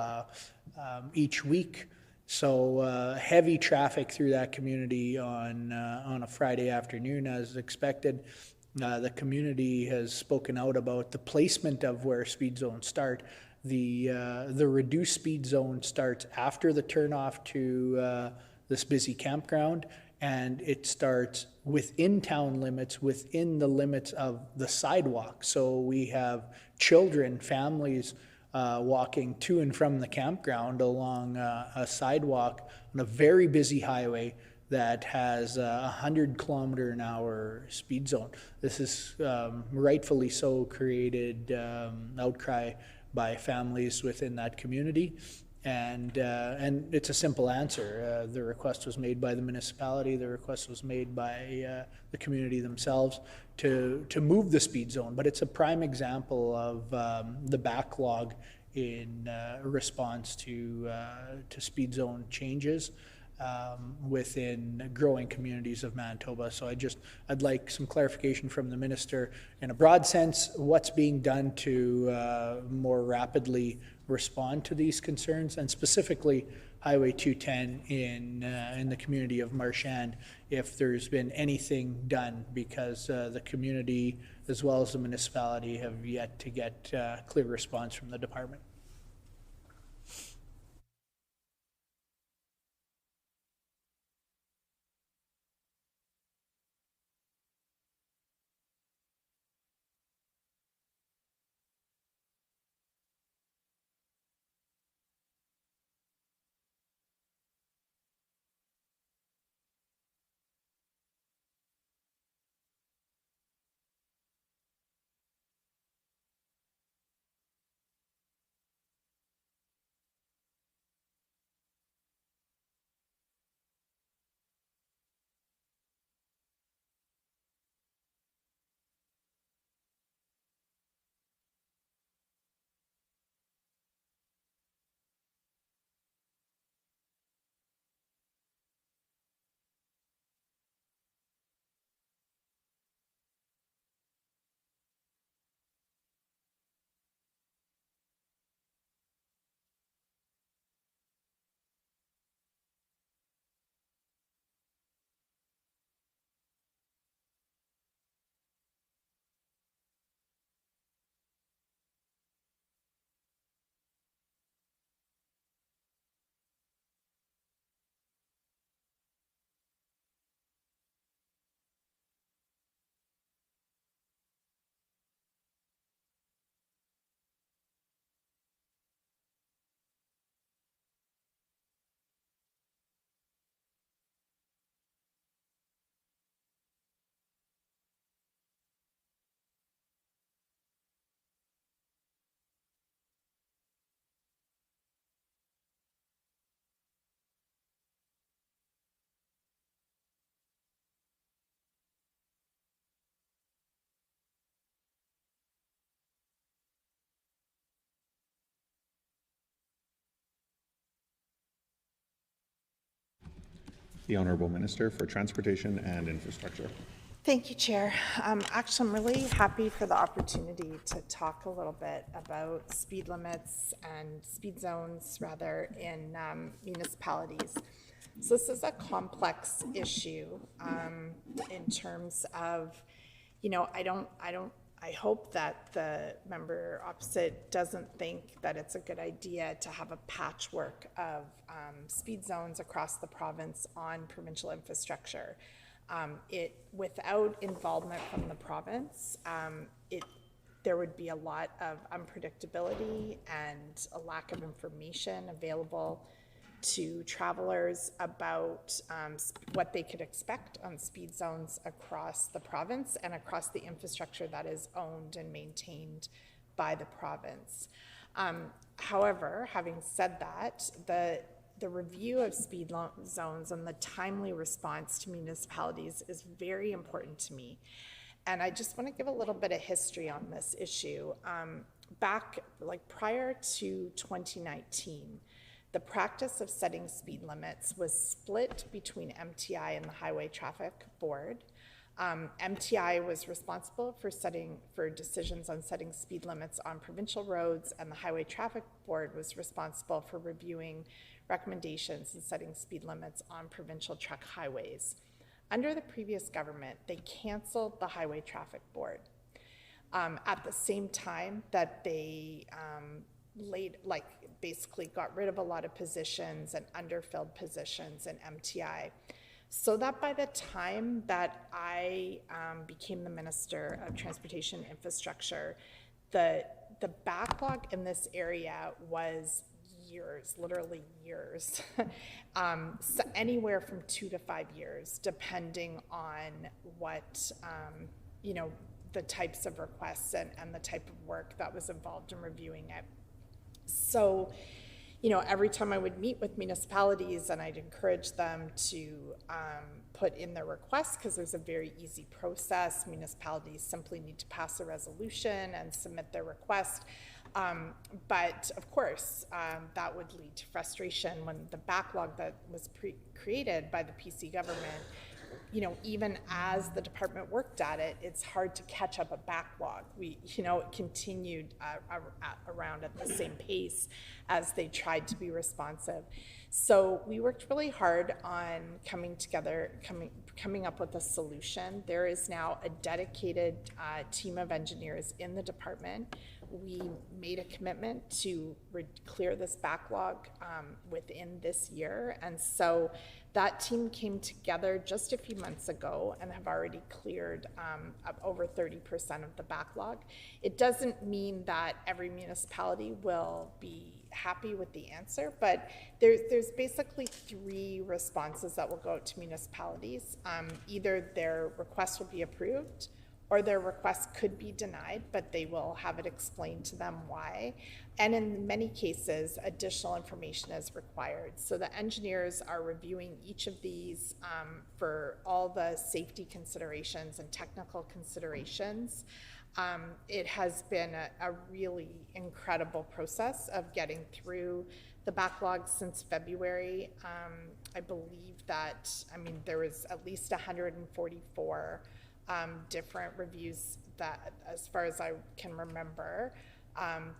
each week. So heavy traffic through that community on a Friday afternoon as expected. The community has spoken out about the placement of where speed zones start. The reduced speed zone starts after the turnoff to this busy campground, and it starts within town limits, within the limits of the sidewalk. So we have children, families walking to and from the campground along a sidewalk on a very busy highway that has a 100-kilometer-an-hour speed zone. This is rightfully so created outcry by families within that community. And it's a simple answer. The request was made by the municipality. The request was made by the community themselves to move the speed zone. But it's a prime example of the backlog in response to speed zone changes within growing communities of Manitoba. So I'd like some clarification from the minister in a broad sense, what's being done to more rapidly respond to these concerns, and specifically Highway 210 in the community of Marchand, if there's been anything done, because the community as well as the municipality have yet to get clear response from the department. The Honourable Minister for Transportation and Infrastructure. Thank you, Chair. Actually, I'm really happy for the opportunity to talk a little bit about speed limits and speed zones, rather, in municipalities. So this is a complex issue in terms of, you know, I hope that the member opposite doesn't think that it's a good idea to have a patchwork of speed zones across the province on provincial infrastructure. Without involvement from the province, there would be a lot of unpredictability and a lack of information available to travelers about what they could expect on speed zones across the province and across the infrastructure that is owned and maintained by the province. However, having said that, the review of speed zones and the timely response to municipalities is very important to me. And I just want to give a little bit of history on this issue. Back, prior to 2019, the practice of setting speed limits was split between MTI and the Highway Traffic Board. MTI was responsible for decisions on setting speed limits on provincial roads, and the Highway Traffic Board was responsible for reviewing recommendations and setting speed limits on provincial truck highways. Under the previous government, they canceled the Highway Traffic Board at the same time that they basically got rid of a lot of positions and underfilled positions in MTI. So that by the time that I became the Minister of Transportation and Infrastructure, the backlog in this area was years, literally years, so anywhere from 2 to 5 years, depending on what, the types of requests and the type of work that was involved in reviewing it. So, every time I would meet with municipalities, and I'd encourage them to put in their requests, because there's a very easy process. Municipalities simply need to pass a resolution and submit their request. But of course, that would lead to frustration when the backlog that was created by the PC government, even as the department worked at it, it's hard to catch up a backlog. It continued around at the same pace as they tried to be responsive. So we worked really hard on coming up with a solution. There is now a dedicated team of engineers in the department. We made a commitment to clear this backlog within this year. And so that team came together just a few months ago and have already cleared over 30% of the backlog. It doesn't mean that every municipality will be happy with the answer, but there's basically 3 responses that will go out to municipalities. Either their request will be approved, or their request could be denied, but they will have it explained to them why. And in many cases, additional information is required. So the engineers are reviewing each of these for all the safety considerations and technical considerations. It has been a really incredible process of getting through the backlog since February. I believe that, there was at least 144 different reviews that, as far as I can remember,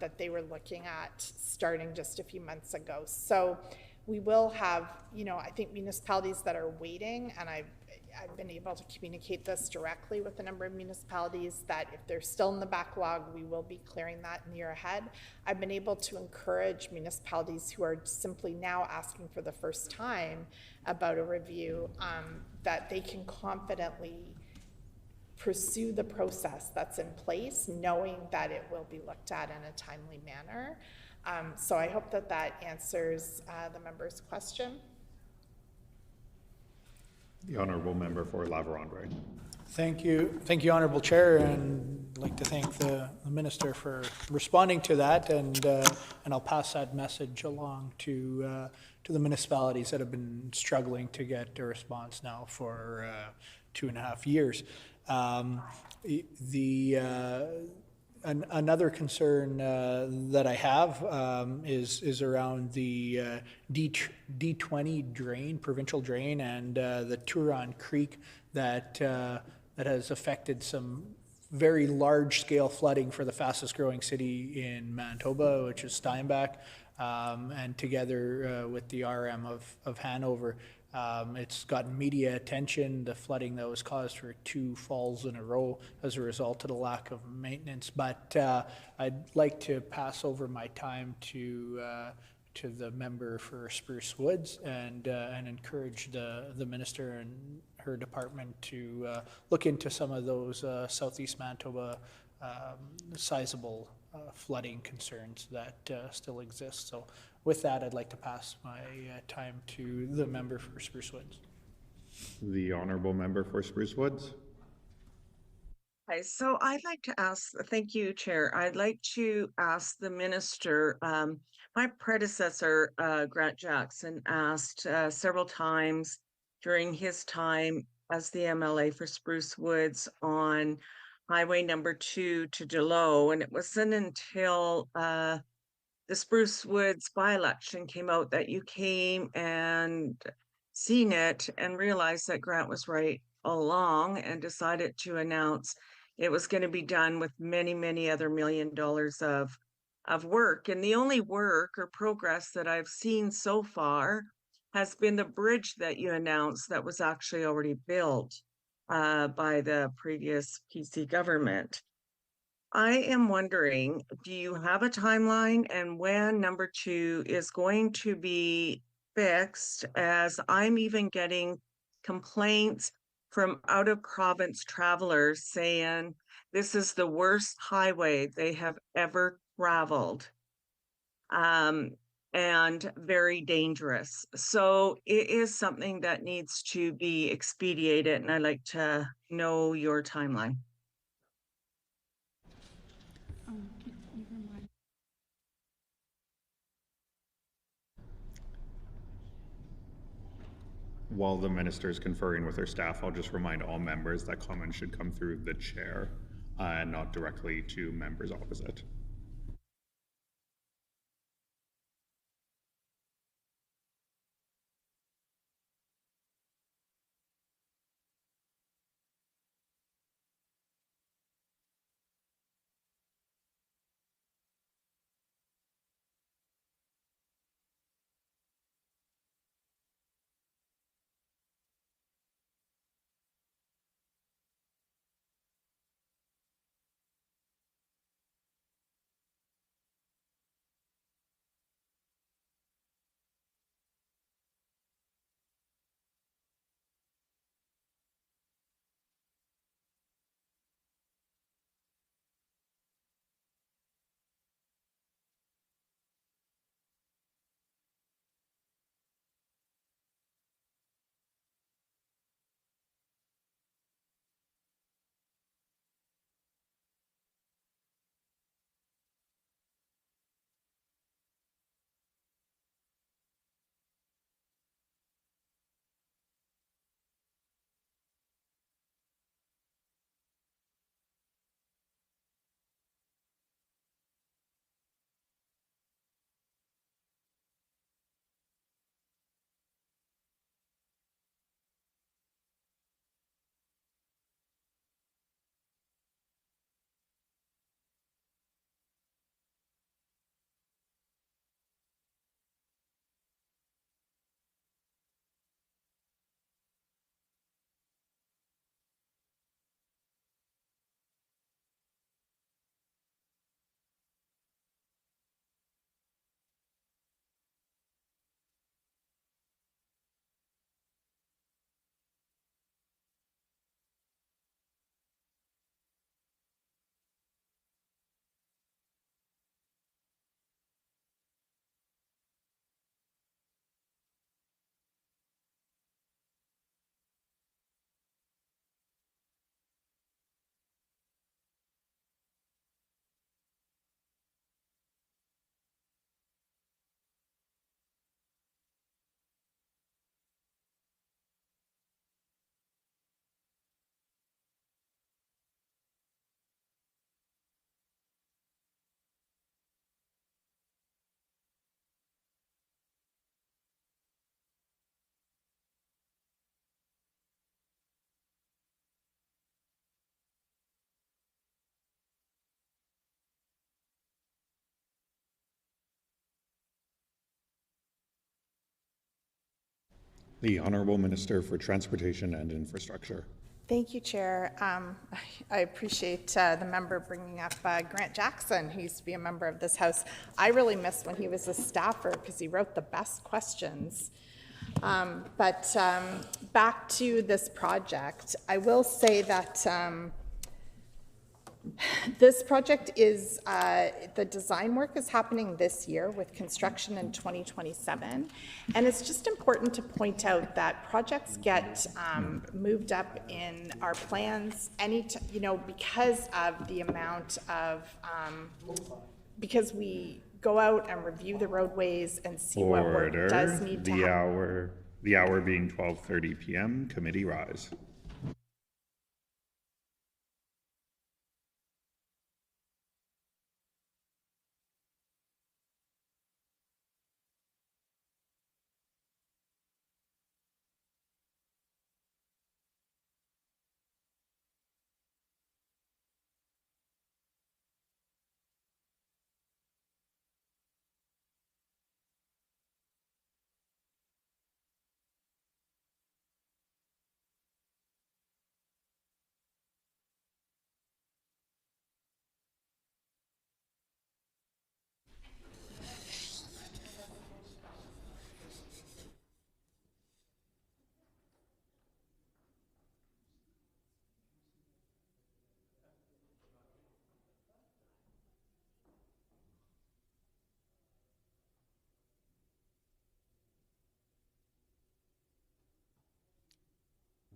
that they were looking at starting just a few months ago. So we will have, I think municipalities that are waiting, and I've been able to communicate this directly with a number of municipalities, that if they're still in the backlog, we will be clearing that in the year ahead. I've been able to encourage municipalities who are simply now asking for the first time about a review, that they can confidently pursue the process that's in place, knowing that it will be looked at in a timely manner. So I hope that answers the member's question. The Honourable Member for La Vérendrye. Thank you, Honourable Chair, and I'd like to thank the Minister for responding to that, and I'll pass that message along to the municipalities that have been struggling to get a response now for 2.5 years. Another concern that I have is around the D20 drain, provincial drain, and the Turon Creek that has affected some very large-scale flooding for the fastest-growing city in Manitoba, which is Steinbach, and together with the RM of Hanover. It's gotten media attention, the flooding that was caused for 2 falls in a row as a result of the lack of maintenance. But I'd like to pass over my time to the member for Spruce Woods and encourage the minister and her department to look into some of those Southeast Manitoba sizable flooding concerns that still exist. So with that, I'd like to pass my time to the member for Spruce Woods. The honorable member for Spruce Woods. Hi, so I'd like to ask, thank you, Chair. I'd like to ask the minister, my predecessor, Grant Jackson, asked several times during his time as the MLA for Spruce Woods on Highway number 2 to Delow, and it wasn't until the Spruce Woods by-election came out that you came and seen it and realized that Grant was right all along and decided to announce it was going to be done with many, many other $1 million of work. And the only work or progress that I've seen so far has been the bridge that you announced that was actually already built by the previous PC government. I am wondering, do you have a timeline and when number 2 is going to be fixed, as I'm even getting complaints from out of province travelers saying this is the worst highway they have ever traveled, and very dangerous. So it is something that needs to be expedited, and I'd like to know your timeline. While the minister is conferring with her staff, I'll just remind all members that comments should come through the chair and not directly to members opposite. The Honorable Minister for Transportation and Infrastructure. Thank you, Chair. I appreciate the member bringing up Grant Jackson, who used to be a member of this House. I really miss when he was a staffer because he wrote the best questions. But back to this project, I will say that this project is, the design work is happening this year with construction in 2027. And it's just important to point out that projects get moved up in our plans because of the amount of, because we go out and review the roadways and see what work Order. does need to happen. The hour being 12:30 p.m. Committee rise.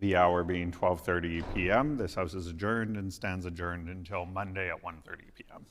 The hour being 12:30 p.m. This House is adjourned and stands adjourned until Monday at 1:30 p.m.